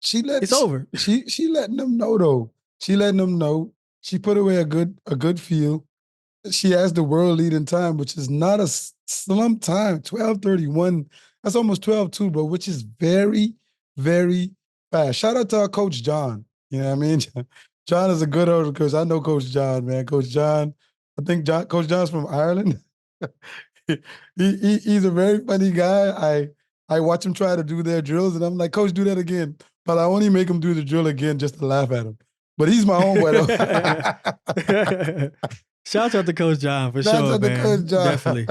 it's over. She letting them know though. She letting them know. She put away a good field. She has the world lead in time, which is not a slump time. 12:31. That's almost 12:2, bro, which is very, very fast. Shout out to our Coach John. You know what I mean? John is a good older coach. I know Coach John, man. Coach John, I think Coach John's from Ireland. He's a very funny guy. I watch him try to do their drills, and I'm like, Coach, do that again. But I only make him do the drill again just to laugh at him. But he's my homeboy, though. Shout out to Coach John for Shout sure, out to man. Coach John. Definitely.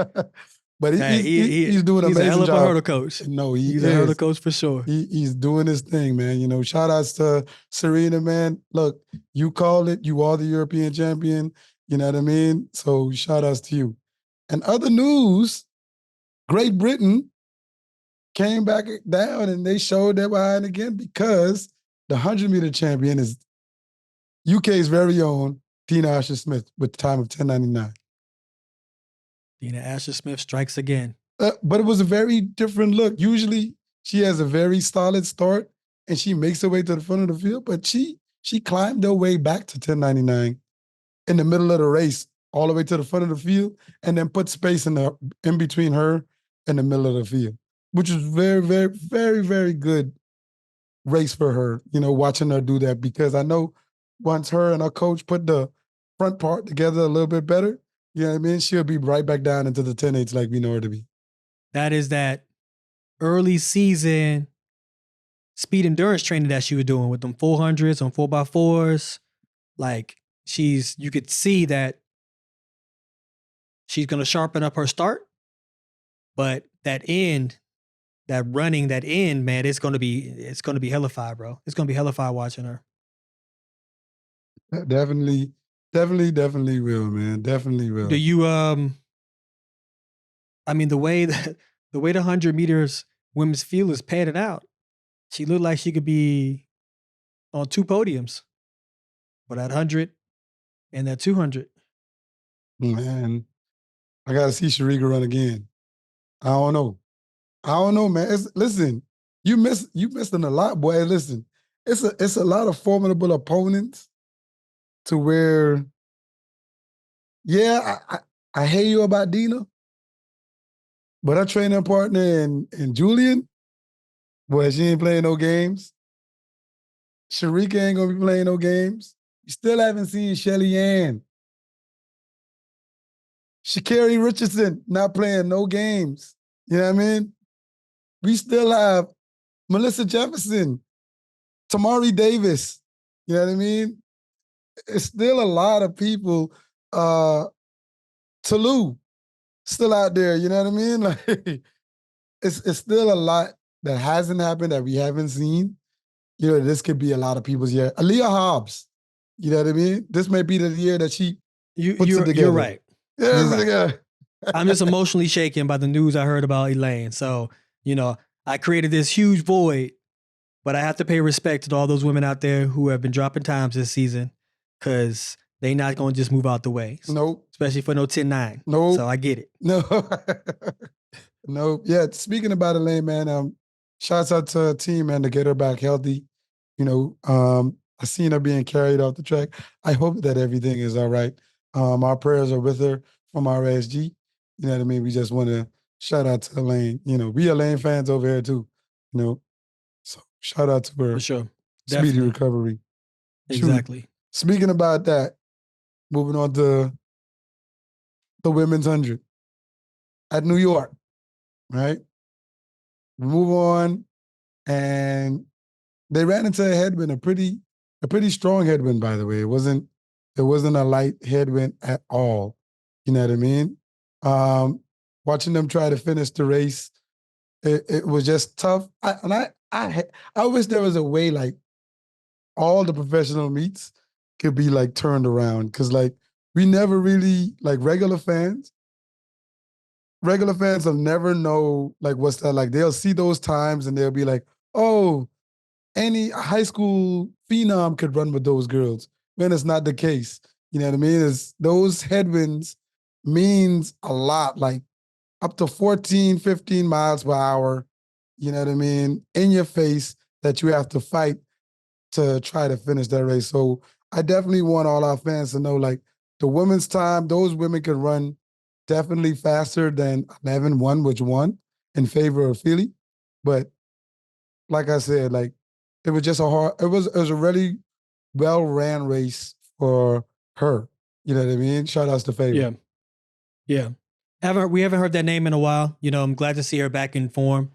But he's doing an amazing job. He's a hell of a hurdle coach. No, he's a hurdle coach for sure. He's doing his thing, man. You know, shout outs to Cyrena, man. Look, you called it. You are the European champion. You know what I mean? So shout outs to you. And other news, Great Britain came back down and they showed their behind again because the 100-meter champion is UK's very own Tina Asher-Smith with the time of 10:99. Tina Asher-Smith strikes again. But it was a very different look. Usually she has a very solid start and she makes her way to the front of the field, but she climbed her way back to 10:99 in the middle of the race, all the way to the front of the field, and then put space in between her and the middle of the field, which was very, very, very, very good race for her, you know, watching her do that, because I know once her and her coach put the front part together a little bit better, you know what I mean? She'll be right back down into the 10.8s like we know her to be. That is that early season speed endurance training that she was doing with them 400s on 4x4s. Like you could see that she's going to sharpen up her start, but that end, that end, man, it's going to be hellified, bro. It's going to be hellified watching her. Definitely will, man. Definitely will. Do you, I mean, the way the 100 meters women's field is padded out, she looked like she could be on 2 podiums for that 100 and that 200. Man, I got to see Sharika run again. I don't know, man. Listen, you missing a lot, boy. Listen, it's a lot of formidable opponents to where, yeah, I hear you about Dina, But her training partner in Julian, boy, she ain't playing no games. Sharika ain't gonna be playing no games. You still haven't seen Shelly Ann. Sha'Carri Richardson not playing no games. You know what I mean? We still have Melissa Jefferson, Tamari Davis. You know what I mean? It's still a lot of people. Tolu still out there. You know what I mean? Like it's still a lot that hasn't happened that we haven't seen. You know, this could be a lot of people's year. Aaliyah Hobbs. You know what I mean? This may be the year that she puts it together. You're right. Yeah, You're right. I'm just emotionally shaken by the news I heard about Elaine. So, you know, I created this huge void, but I have to pay respect to all those women out there who have been dropping times this season because they not going to just move out the way. Nope. Especially for no 10-9. Nope. So I get it. No. Nope. Yeah, speaking about Elaine, man, shouts out to her team, man, to get her back healthy. You know, I seen her being carried off the track. I hope that everything is all right. Our prayers are with her from our RSG. You know what I mean? We just want to shout out to Elaine. You know, we Elaine fans over here too. You know, so shout out to her. For sure. Speedy Definitely. recovery. Exactly. Shoot. Speaking about that, moving on to the women's 100 at New York, right? We move on, and they ran into a headwind, a pretty strong headwind, by the way. It wasn't a light headwind at all. You know what I mean? Watching them try to finish the race, it was just tough. I wish there was a way like all the professional meets could be like turned around, because like we never really, like regular fans will never know like what's that like. They'll see those times and they'll be like, oh, any high school phenom could run with those girls, when it's not the case. You know what I mean? Those headwinds means a lot, like up to 14, 15 miles per hour, you know what I mean, in your face, that you have to fight to try to finish that race. So I definitely want all our fans to know, like, the women's time, those women can run definitely faster than 11-1, which won in favor of Philly. But like I said, like, it was just it was a really well-ran race for her. You know what I mean? Shout outs to Favor. Yeah. We haven't heard that name in a while. You know, I'm glad to see her back in form,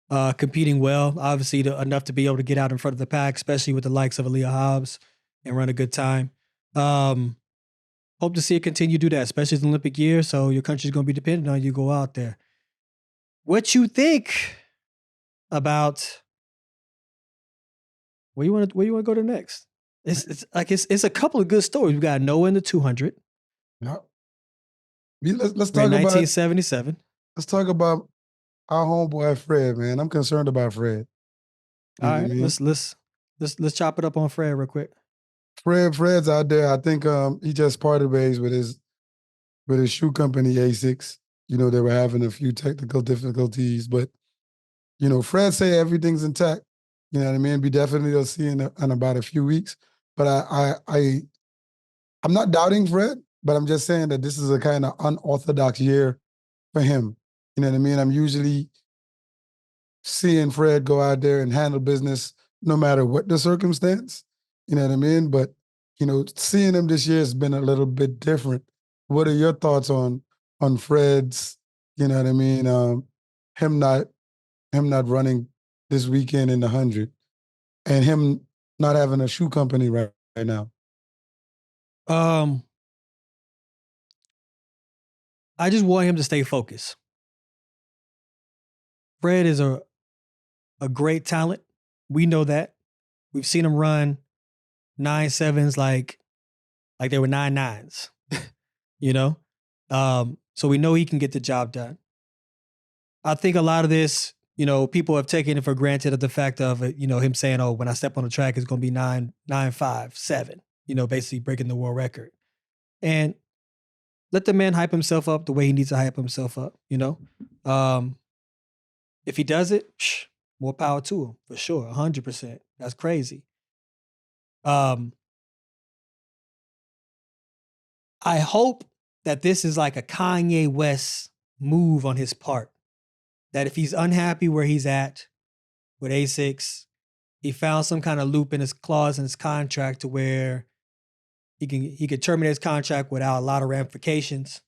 competing well. Obviously, enough to be able to get out in front of the pack, especially with the likes of Aaliyah Hobbs, and run a good time. Hope to see it continue to do that, especially as an Olympic year. So your country's going to be dependent on you go out there. What you think about where you want to go to next? It's a couple of good stories. We got Noah in the 200. Yeah. Let's talk in about 1977. Let's talk about our homeboy Fred, man. I'm concerned about Fred. All right, let's chop it up on Fred real quick. Fred's out there. I think he just parted ways with his shoe company, A6. You know, they were having a few technical difficulties, but you know, Fred say everything's intact. You know what I mean? We definitely will see in about a few weeks. But I'm not doubting Fred, but I'm just saying that this is a kind of unorthodox year for him. You know what I mean? I'm usually seeing Fred go out there and handle business no matter what the circumstance. You know what I mean? But, you know, seeing him this year has been a little bit different. What are your thoughts on Fred's, you know what I mean, him not running this weekend in the 100, and him not having a shoe company right now? I just want him to stay focused. Fred is a great talent. We know that. We've seen him run 9.7s like they were 9.9s, you know? So we know he can get the job done. I think a lot of this, you know, people have taken it for granted of the fact of, you know, him saying, oh, when I step on the track, it's going to be 9.5, 7, you know, basically breaking the world record. And let the man hype himself up the way he needs to hype himself up, you know? If he does it, more power to him, for sure, 100%. That's crazy. I hope that this is like a Kanye West move on his part. that if he's unhappy where he's at with ASICS, he found some kind of loop in his clause in his contract to where he could terminate his contract without a lot of ramifications.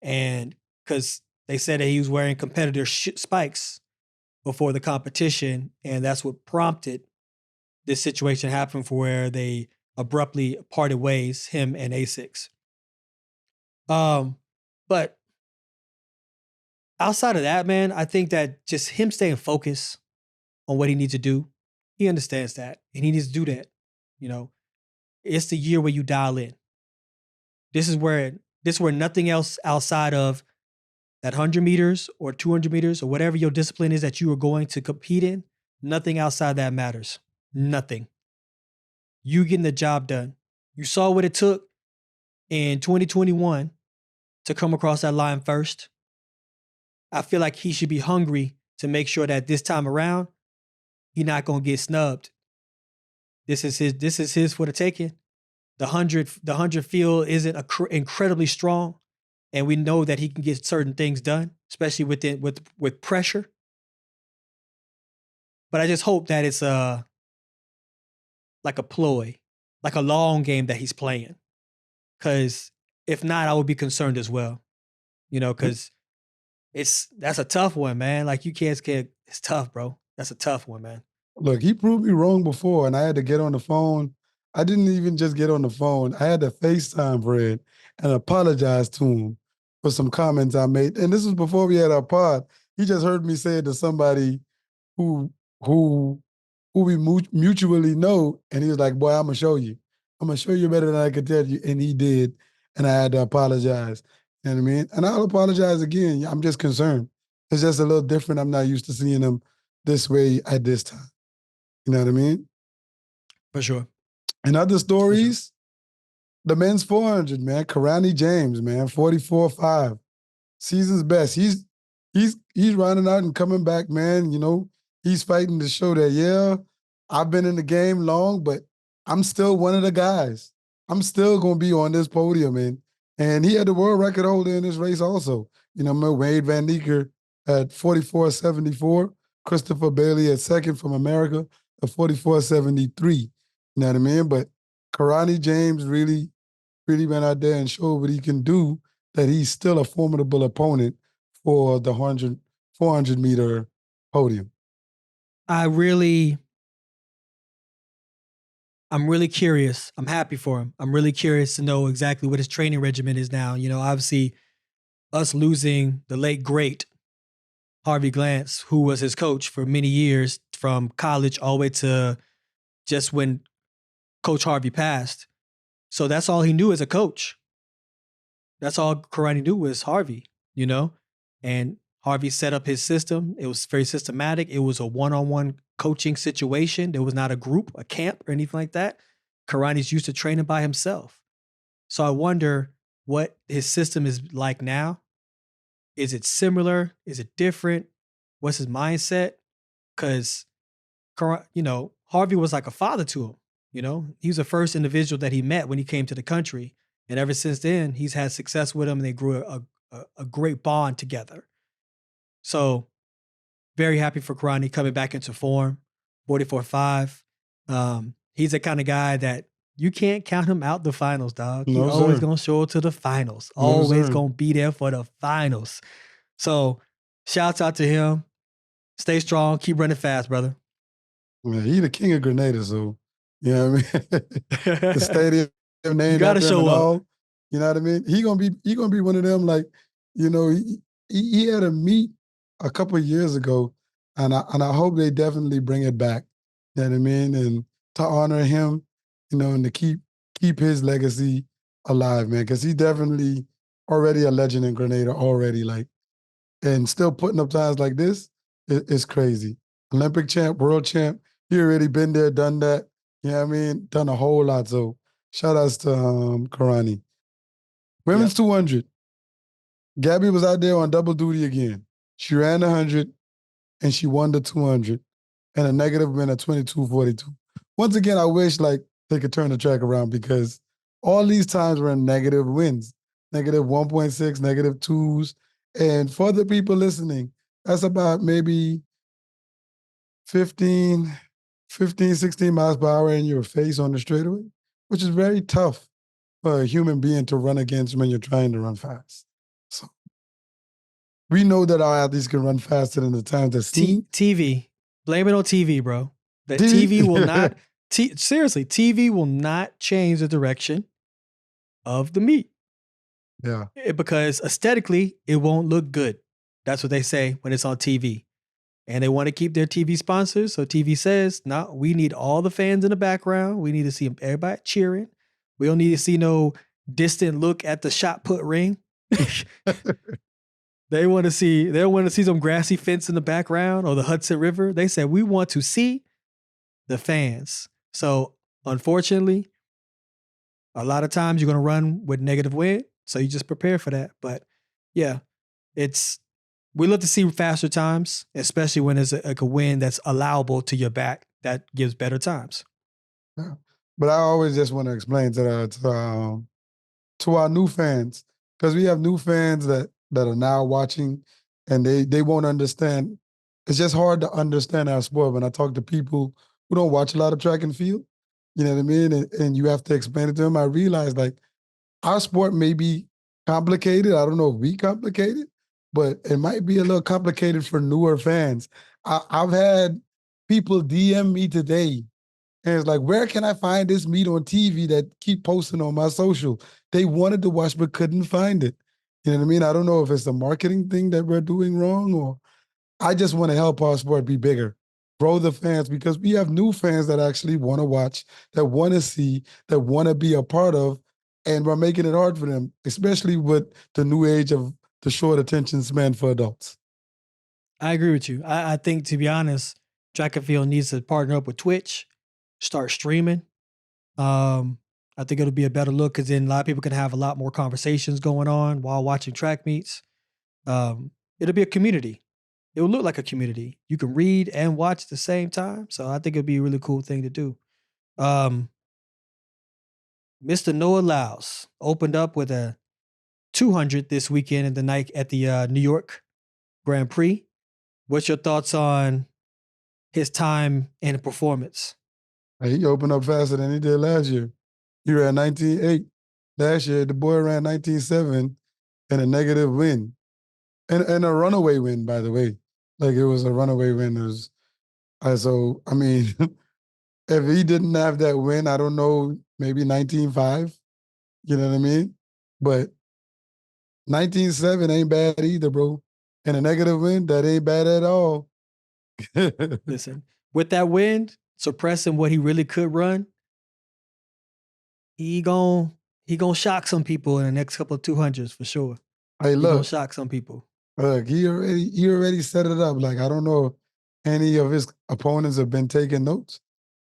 And because they said that he was wearing competitor spikes before the competition, and that's what prompted this situation happen for where they abruptly parted ways, him and ASICS. But outside of that, man, I think that just him staying focused on what he needs to do, he understands that, and he needs to do that. You know, it's the year where you dial in. This is where nothing else outside of that 100 meters or 200 meters or whatever your discipline is that you are going to compete in, nothing outside that matters. Nothing. You getting the job done. You saw what it took in 2021 to come across that line first. I feel like he should be hungry to make sure that this time around, he's not going to get snubbed. This is his for the taking. The 100 field isn't incredibly strong, and we know that he can get certain things done, especially with pressure. But I just hope that it's like a ploy, like a long game that he's playing. Because if not, I would be concerned as well. You know, because that's a tough one, man. Like you can't, it's tough, bro. That's a tough one, man. Look, he proved me wrong before, and I had to get on the phone. I didn't even just get on the phone. I had to FaceTime Fred and apologize to him for some comments I made. And this was before we had our pod. He just heard me say it to somebody who we mutually know, and he was like, boy, I'm going to show you. I'm going to show you better than I could tell you. And he did, and I had to apologize. You know what I mean? And I'll apologize again. I'm just concerned. It's just a little different. I'm not used to seeing him this way at this time. You know what I mean? For sure. And other stories, the men's 400, man. Kirani James, man, 44.5. Season's best. He's running out and coming back, man. You know, he's fighting to show that, yeah, I've been in the game long, but I'm still one of the guys. I'm still going to be on this podium, man. And he had the world record holder in this race also. You know, Wade Van Niekerk at 44.74. Christopher Bailey at second from America at 44.73. You know what I mean? But Kirani James really went out there and showed what he can do, that he's still a formidable opponent for the 400-meter podium. I'm really curious. I'm happy for him. I'm really curious to know exactly what his training regimen is now. You know, obviously, us losing the late, great Harvey Glance, who was his coach for many years, from college all the way to just when Coach Harvey passed. So that's all he knew as a coach. That's all Kirani knew was Harvey, you know? And Harvey set up his system. It was very systematic. It was a one-on-one coaching situation. There was not a group, a camp, or anything like that. Kirani's used to training by himself. So I wonder what his system is like now. Is it similar? Is it different? What's his mindset? Because, you know, Harvey was like a father to him. You know, he was the first individual that he met when he came to the country. And ever since then, he's had success with him, and they grew a great bond together. So very happy for Kirani coming back into form, 44.5. He's the kind of guy that you can't count him out the finals, dog. He's always going to show up to the finals. Always going to be there for the finals. So shouts out to him. Stay strong. Keep running fast, brother. Man, he the king of Grenada, so you know what I mean? The stadium named, you gotta show up. All, you know what I mean? He gonna be one of them, like, you know, he had a meet a couple of years ago, and I hope they definitely bring it back. You know what I mean? And to honor him, you know, and to keep his legacy alive, man, because he's definitely already a legend in Grenada already, like, and still putting up times like this is crazy. Olympic champ, world champ, he already been there, done that. You know what I mean? Done a whole lot. So shout outs to Kirani. Women's 200. Gabby was out there on double duty again. She ran the 100 and she won the 200 and a negative win at 22.42. Once again, I wish like they could turn the track around, because all these times were in negative wins. Negative 1.6, negative 2s. And for the people listening, That's about maybe 15, 16 miles per hour in your face on the straightaway, which is very tough for a human being to run against when you're trying to run fast. So we know that our athletes can run faster than the times that's seen. TV. Blame it on TV, bro. That TV will not, seriously, TV will not change the direction of the meet. Yeah. Because aesthetically, it won't look good. That's what they say when it's on TV. And they want to keep their TV sponsors. So TV says, no, we need all the fans in the background. We need to see everybody cheering. We don't need to see no distant look at the shot put ring. They want to see some grassy fence in the background or the Hudson River. They said, we want to see the fans. So unfortunately, a lot of times you're going to run with negative wind. So you just prepare for that. But yeah, we love to see faster times, especially when there's a wind that's allowable to your back that gives better times. Yeah. But I always just want to explain to our new fans, because we have new fans that are now watching and they won't understand. It's just hard to understand our sport when I talk to people who don't watch a lot of track and field. You know what I mean? And you have to explain it to them. I realize like our sport may be complicated. I don't know if we complicated, but it might be a little complicated for newer fans. I've had people DM me today and it's like, where can I find this meet on TV that keep posting on my social? They wanted to watch but couldn't find it. You know what I mean? I don't know if it's the marketing thing that we're doing wrong, or I just want to help our sport be bigger, grow the fans, because we have new fans that actually want to watch, that want to see, that want to be a part of, and we're making it hard for them, especially with the new age of the short attention span for adults. I agree with you. I think, to be honest, track and field needs to partner up with Twitch, start streaming. I think it'll be a better look because then a lot of people can have a lot more conversations going on while watching track meets. It'll be a community. It will look like a community. You can read and watch at the same time. So I think it'll be a really cool thing to do. Mr. Noah Lyles opened up with a 200 this weekend at the New York Grand Prix. What's your thoughts on his time and performance? He opened up faster than he did last year. He ran 19.8. Last year, the boy ran 19.7 and a negative win. And a runaway win, by the way. Like, it was a runaway win. So, I mean, if he didn't have that win, I don't know, maybe 19.5. You know what I mean? But 19.7 ain't bad either, bro. And a negative win, that ain't bad at all. Listen, with that win, suppressing what he really could run, he gon' shock some people in the next couple of 200s for sure. Hey, look, he gonna shock some people. Look, he already set it up. Like, I don't know if any of his opponents have been taking notes,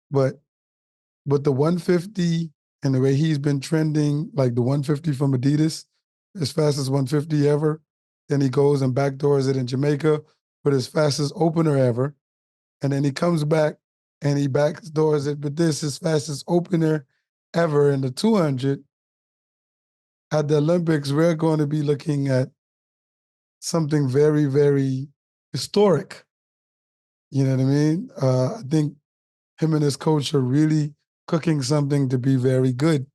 but with the 150 and the way he's been trending, like the 150 from Adidas, his fastest 150 ever, then he goes and backdoors it in Jamaica with his fastest opener ever, and then he comes back and he backdoors it with his fastest opener ever in the 200. At the Olympics, we're going to be looking at something very, very historic. You know what I mean? I think him and his coach are really cooking something to be very good.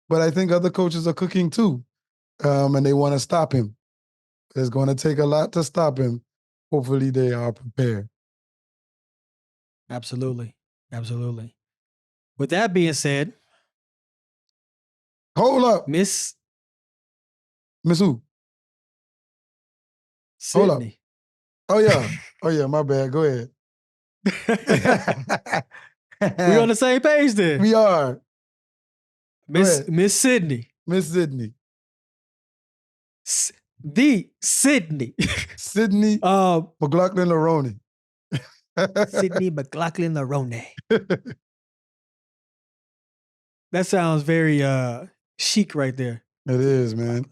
But I think other coaches are cooking too, and they want to stop him. It's going to take a lot to stop him. Hopefully they are prepared. Absolutely. Absolutely. With that being said, hold up. Miss who? Sydney. Hold up. Oh yeah, my bad. Go ahead. We on the same page then. We are. Miss Sydney. Miss Sydney. The Sydney. Sydney McLaughlin Larone. Sydney McLaughlin Larone. That sounds very chic right there. It is, man.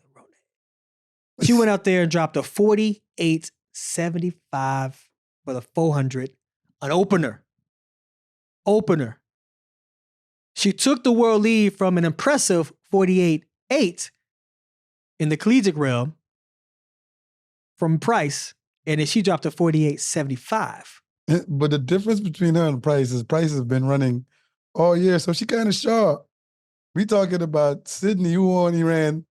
She went out there and dropped a 48.75 for the 400, an opener. She took the world lead from an impressive 48.8 in the collegiate realm from Prix and then she dropped to 48.75. But the difference between her and Price is Price has been running all year, so she kind of sharp. We talking about Sydney, who only ran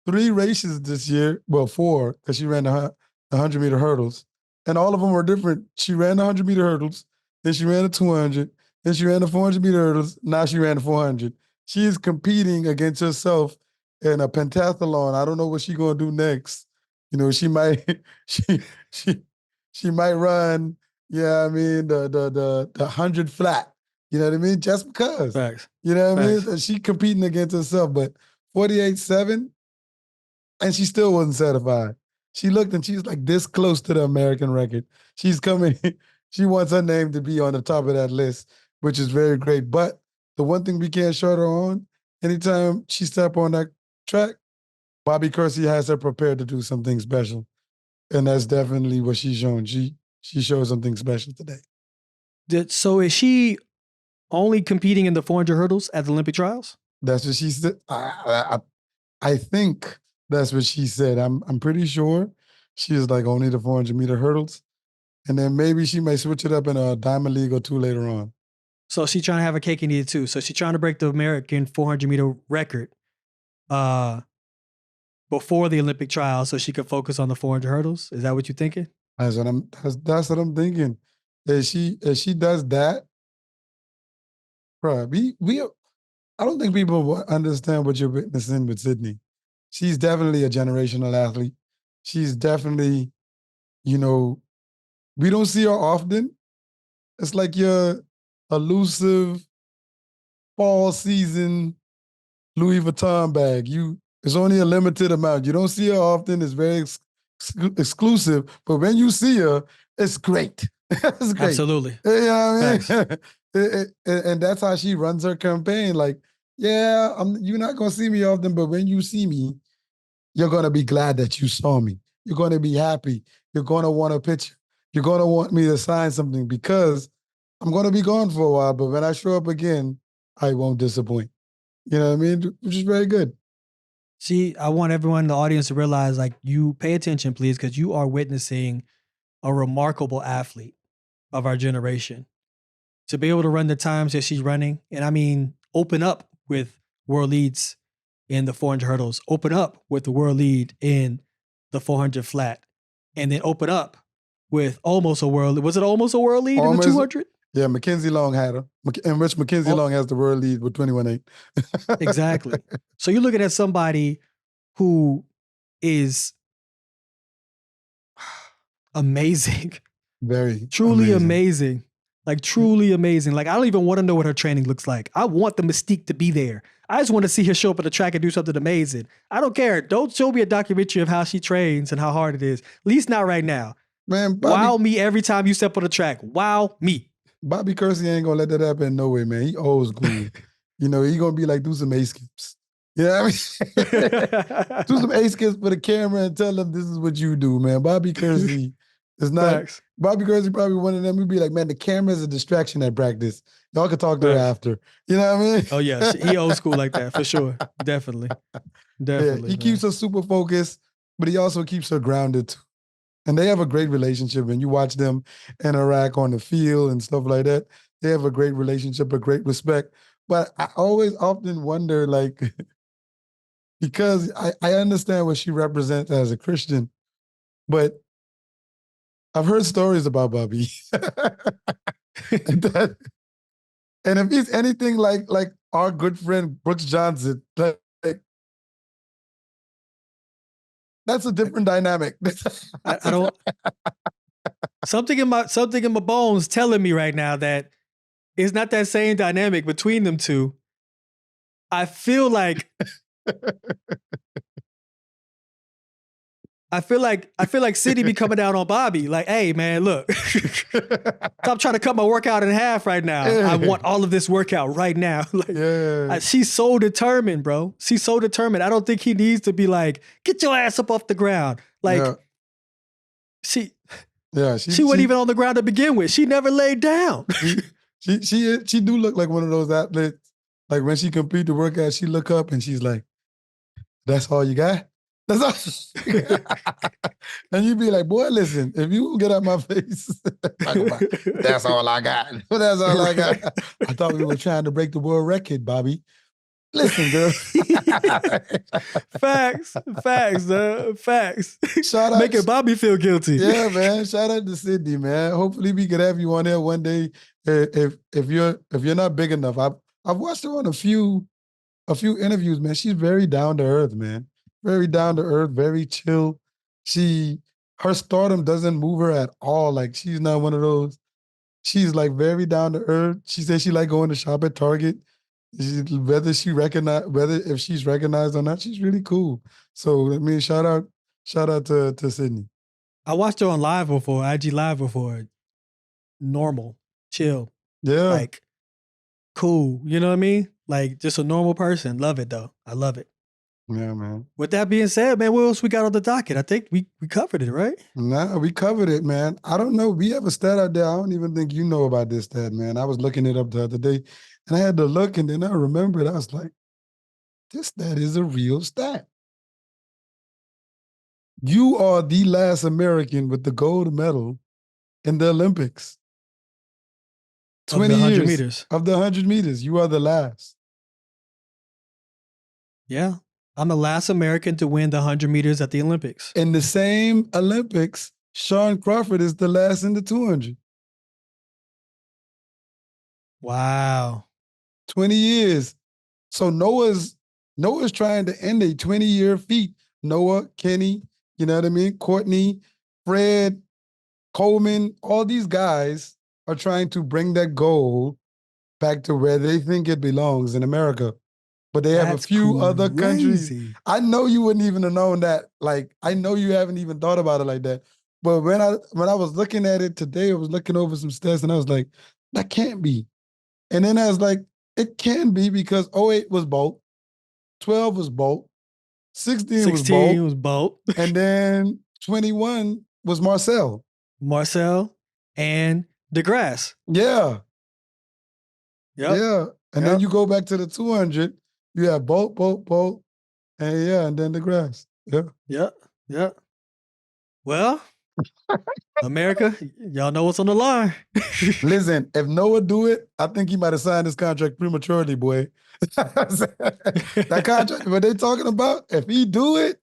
3 races this year. Well, 4, because she ran the 100-meter hurdles. And all of them were different. She ran the 100-meter hurdles, then she ran the 200, then she ran the 400-meter hurdles, now she ran the 400. She is competing against herself in a pentathlon. I don't know what she's going to do next. You know, she might she might run, the 100 flat. You know what I mean? Just because. Facts. You know what I Facts. mean? She competing against herself, but 48.7, and she still wasn't satisfied. She looked and she's like this close to the American record. She's coming, she wants her name to be on the top of that list, which is very great. But the one thing we can't short her on, anytime she step on that track, Bobby Kersey has her prepared to do something special. And that's definitely what she's shown. She showed something special today. So is she only competing in the 400 hurdles at the Olympic trials? That's what she said. I think that's what she said. I'm pretty sure she's like only the 400-meter hurdles. And then maybe she may switch it up in a Diamond League or 2 later on. So she's trying to have a cake and eat it too. So she's trying to break the American 400-meter record before the Olympic trials so she could focus on the 400 hurdles. Is that what you're thinking? That's what I'm thinking. If she does that, bro, I don't think people will understand what you're witnessing with Sydney. She's definitely a generational athlete. She's definitely, we don't see her often. It's like your elusive fall season Louis Vuitton bag. It's only a limited amount. You don't see her often. It's very exclusive. But when you see her, it's great. It's great. Absolutely. You know what I mean? And that's how she runs her campaign. Like, you're not going to see me often, but when you see me, you're going to be glad that you saw me. You're going to be happy. You're going to want a picture. You're going to want me to sign something because I'm going to be gone for a while, but when I show up again, I won't disappoint. You know what I mean? Which is very good. See, I want everyone in the audience to realize, like, you pay attention, please, because you are witnessing a remarkable athlete of our generation. To be able to run the times that she's running, and I mean, open up with world leads in the 400 hurdles, open up with the world lead in the 400 flat, and then open up with almost a world. Was it almost a world lead in the 200? Yeah, McKenzie Long had her. And Rich McKenzie Long has the world lead with 21.8. Exactly. So you're looking at somebody who is amazing. Very truly amazing. Like, truly amazing. Like, I don't even want to know what her training looks like. I want the mystique to be there. I just want to see her show up at the track and do something amazing. I don't care. Don't show me a documentary of how she trains and how hard it is. At least not right now. Man, wow me every time you step on the track. Wow me. Bobby Kersey ain't gonna let that happen no way, man. He old school. He gonna be like, do some ace skips. You know what I mean? Do some ace skips for the camera and tell them this is what you do, man. Bobby Kersey is not. Facts. Bobby Kersey probably one of them who'd be like, man, the camera is a distraction at practice. Y'all can talk to her after. You know what I mean? Oh yeah, he old school like that for sure. Definitely. Yeah, he keeps her super focused, but he also keeps her grounded too. And they have a great relationship. When you watch them interact on the field and stuff like that, they have a great relationship, a great respect. But I always often wonder, like, because I understand what she represents as a Christian, but I've heard stories about Bobby. And if he's anything like our good friend Brooks Johnson, like, that's a different dynamic. I don't. Something in my bones telling me right now that it's not that same dynamic between them two. I feel like City be coming down on Bobby. Like, hey man, look, stop trying to cut my workout in half right now. I want all of this workout right now. Like, she's so determined, bro. She's so determined. I don't think he needs to be like, get your ass up off the ground. Like, she wasn't even on the ground to begin with. She never laid down. She do look like one of those athletes. Like when she complete the workout, she look up and she's like, "That's all you got? That's all. And you be like, boy, listen, if you get out my face, that's all I got. That's all I got. I thought we were trying to break the world record, Bobby. Listen, girl. Facts, facts. Shout out. Making Bobby feel guilty. Yeah, man. Shout out to Sydney, man. Hopefully we could have you on there one day. If you're not big enough. I've watched her on a few interviews, man. She's very down to earth, man. Very down to earth, very chill. Her stardom doesn't move her at all. Like, she's not one of those. She's like very down to earth. She said she like going to shop at Target. Whether if she's recognized or not, she's really cool. So I mean, shout out to Sydney. I watched her on live before, IG live before. Normal, chill. Yeah. Like, cool. You know what I mean? Like, just a normal person. Love it though. I love it. Yeah, man. With that being said, man, what else we got on the docket? I think we covered it, right? Nah, we covered it, man. I don't know. We have a stat out there. I don't even think you know about this stat, man. I was looking it up the other day, and I had to look, and then I remembered. I was like, this stat is a real stat. You are the last American with the gold medal in the Olympics. 20 of the 100 years meters. Of the 100 meters, you are the last. Yeah. I'm the last American to win the 100 meters at the Olympics. In the same Olympics, Sean Crawford is the last in the 200. Wow. 20 years. So Noah's trying to end a 20-year feat. Noah, Kenny, you know what I mean? Courtney, Fred, Coleman, all these guys are trying to bring that gold back to where they think it belongs in America. But they have a few other countries. I know you wouldn't even have known that. Like, I know you haven't even thought about it like that. But when I was looking at it today, I was looking over some stats and I was like, that can't be. And then I was like, it can be because 08 was Bolt, 12 was Bolt, 16 was Bolt, and then 21 was Marcel. Marcel and DeGrasse. Yeah. Yep. Yeah. And then you go back to the 200, you have Bolt, and then DeGrasse. Yeah. Yep. Well, America, y'all know what's on the line. Listen, if Noah do it, I think he might have signed his contract prematurely, boy. That contract, what they talking about, if he do it,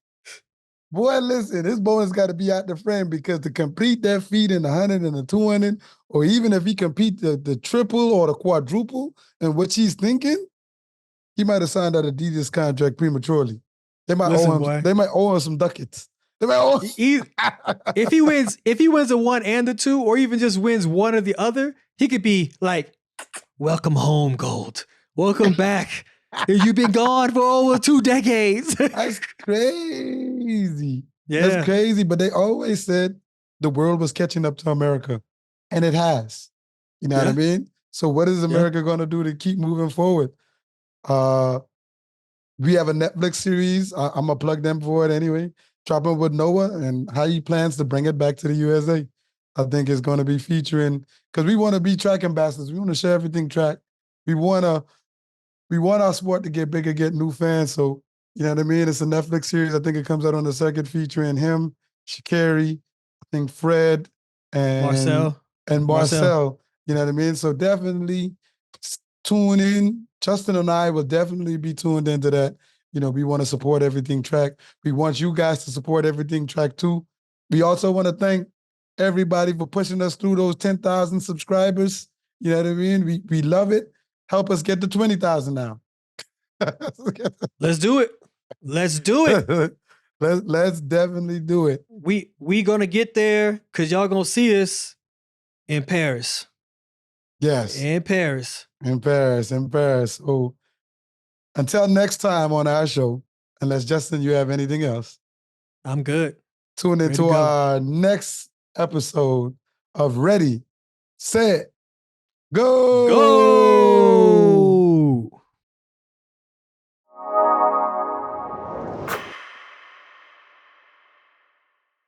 boy, listen, his bonus got to be out the frame because to complete that feat in the 100 and the 200, or even if he compete the triple or the quadruple and what he's thinking, he might have signed that Adidas contract prematurely. They might owe him some ducats. They might owe him. If he wins the 1 and the 2, or even just wins one or the other, he could be like, welcome home, gold. Welcome back. You've been gone for over 2 decades. That's crazy. Yeah. That's crazy. But they always said the world was catching up to America. And it has. You know what I mean? So what is America going to do to keep moving forward? We have a Netflix series. I'm going to plug them for it anyway. Dropping with Noah and how he plans to bring it back to the USA. I think it's going to be featuring, because we want to be track ambassadors. We want to share everything track. We want our sport to get bigger, get new fans. So, you know what I mean? It's a Netflix series. I think it comes out on the 2nd, featuring him, Sha'Carri, I think Fred, and Marcel. You know what I mean? So definitely tune in. Justin and I will definitely be tuned into that. You know, we want to support everything track. We want you guys to support everything track too. We also want to thank everybody for pushing us through those 10,000 subscribers. You know what I mean? We love it. Help us get to 20,000 now. Let's do it. Let's do it. Let's definitely do it. We gonna get there because y'all gonna see us in Paris. Yes. In Paris. Oh, until next time on our show, unless Justin, you have anything else, I'm good. Tune into our next episode of Ready, Set, Go!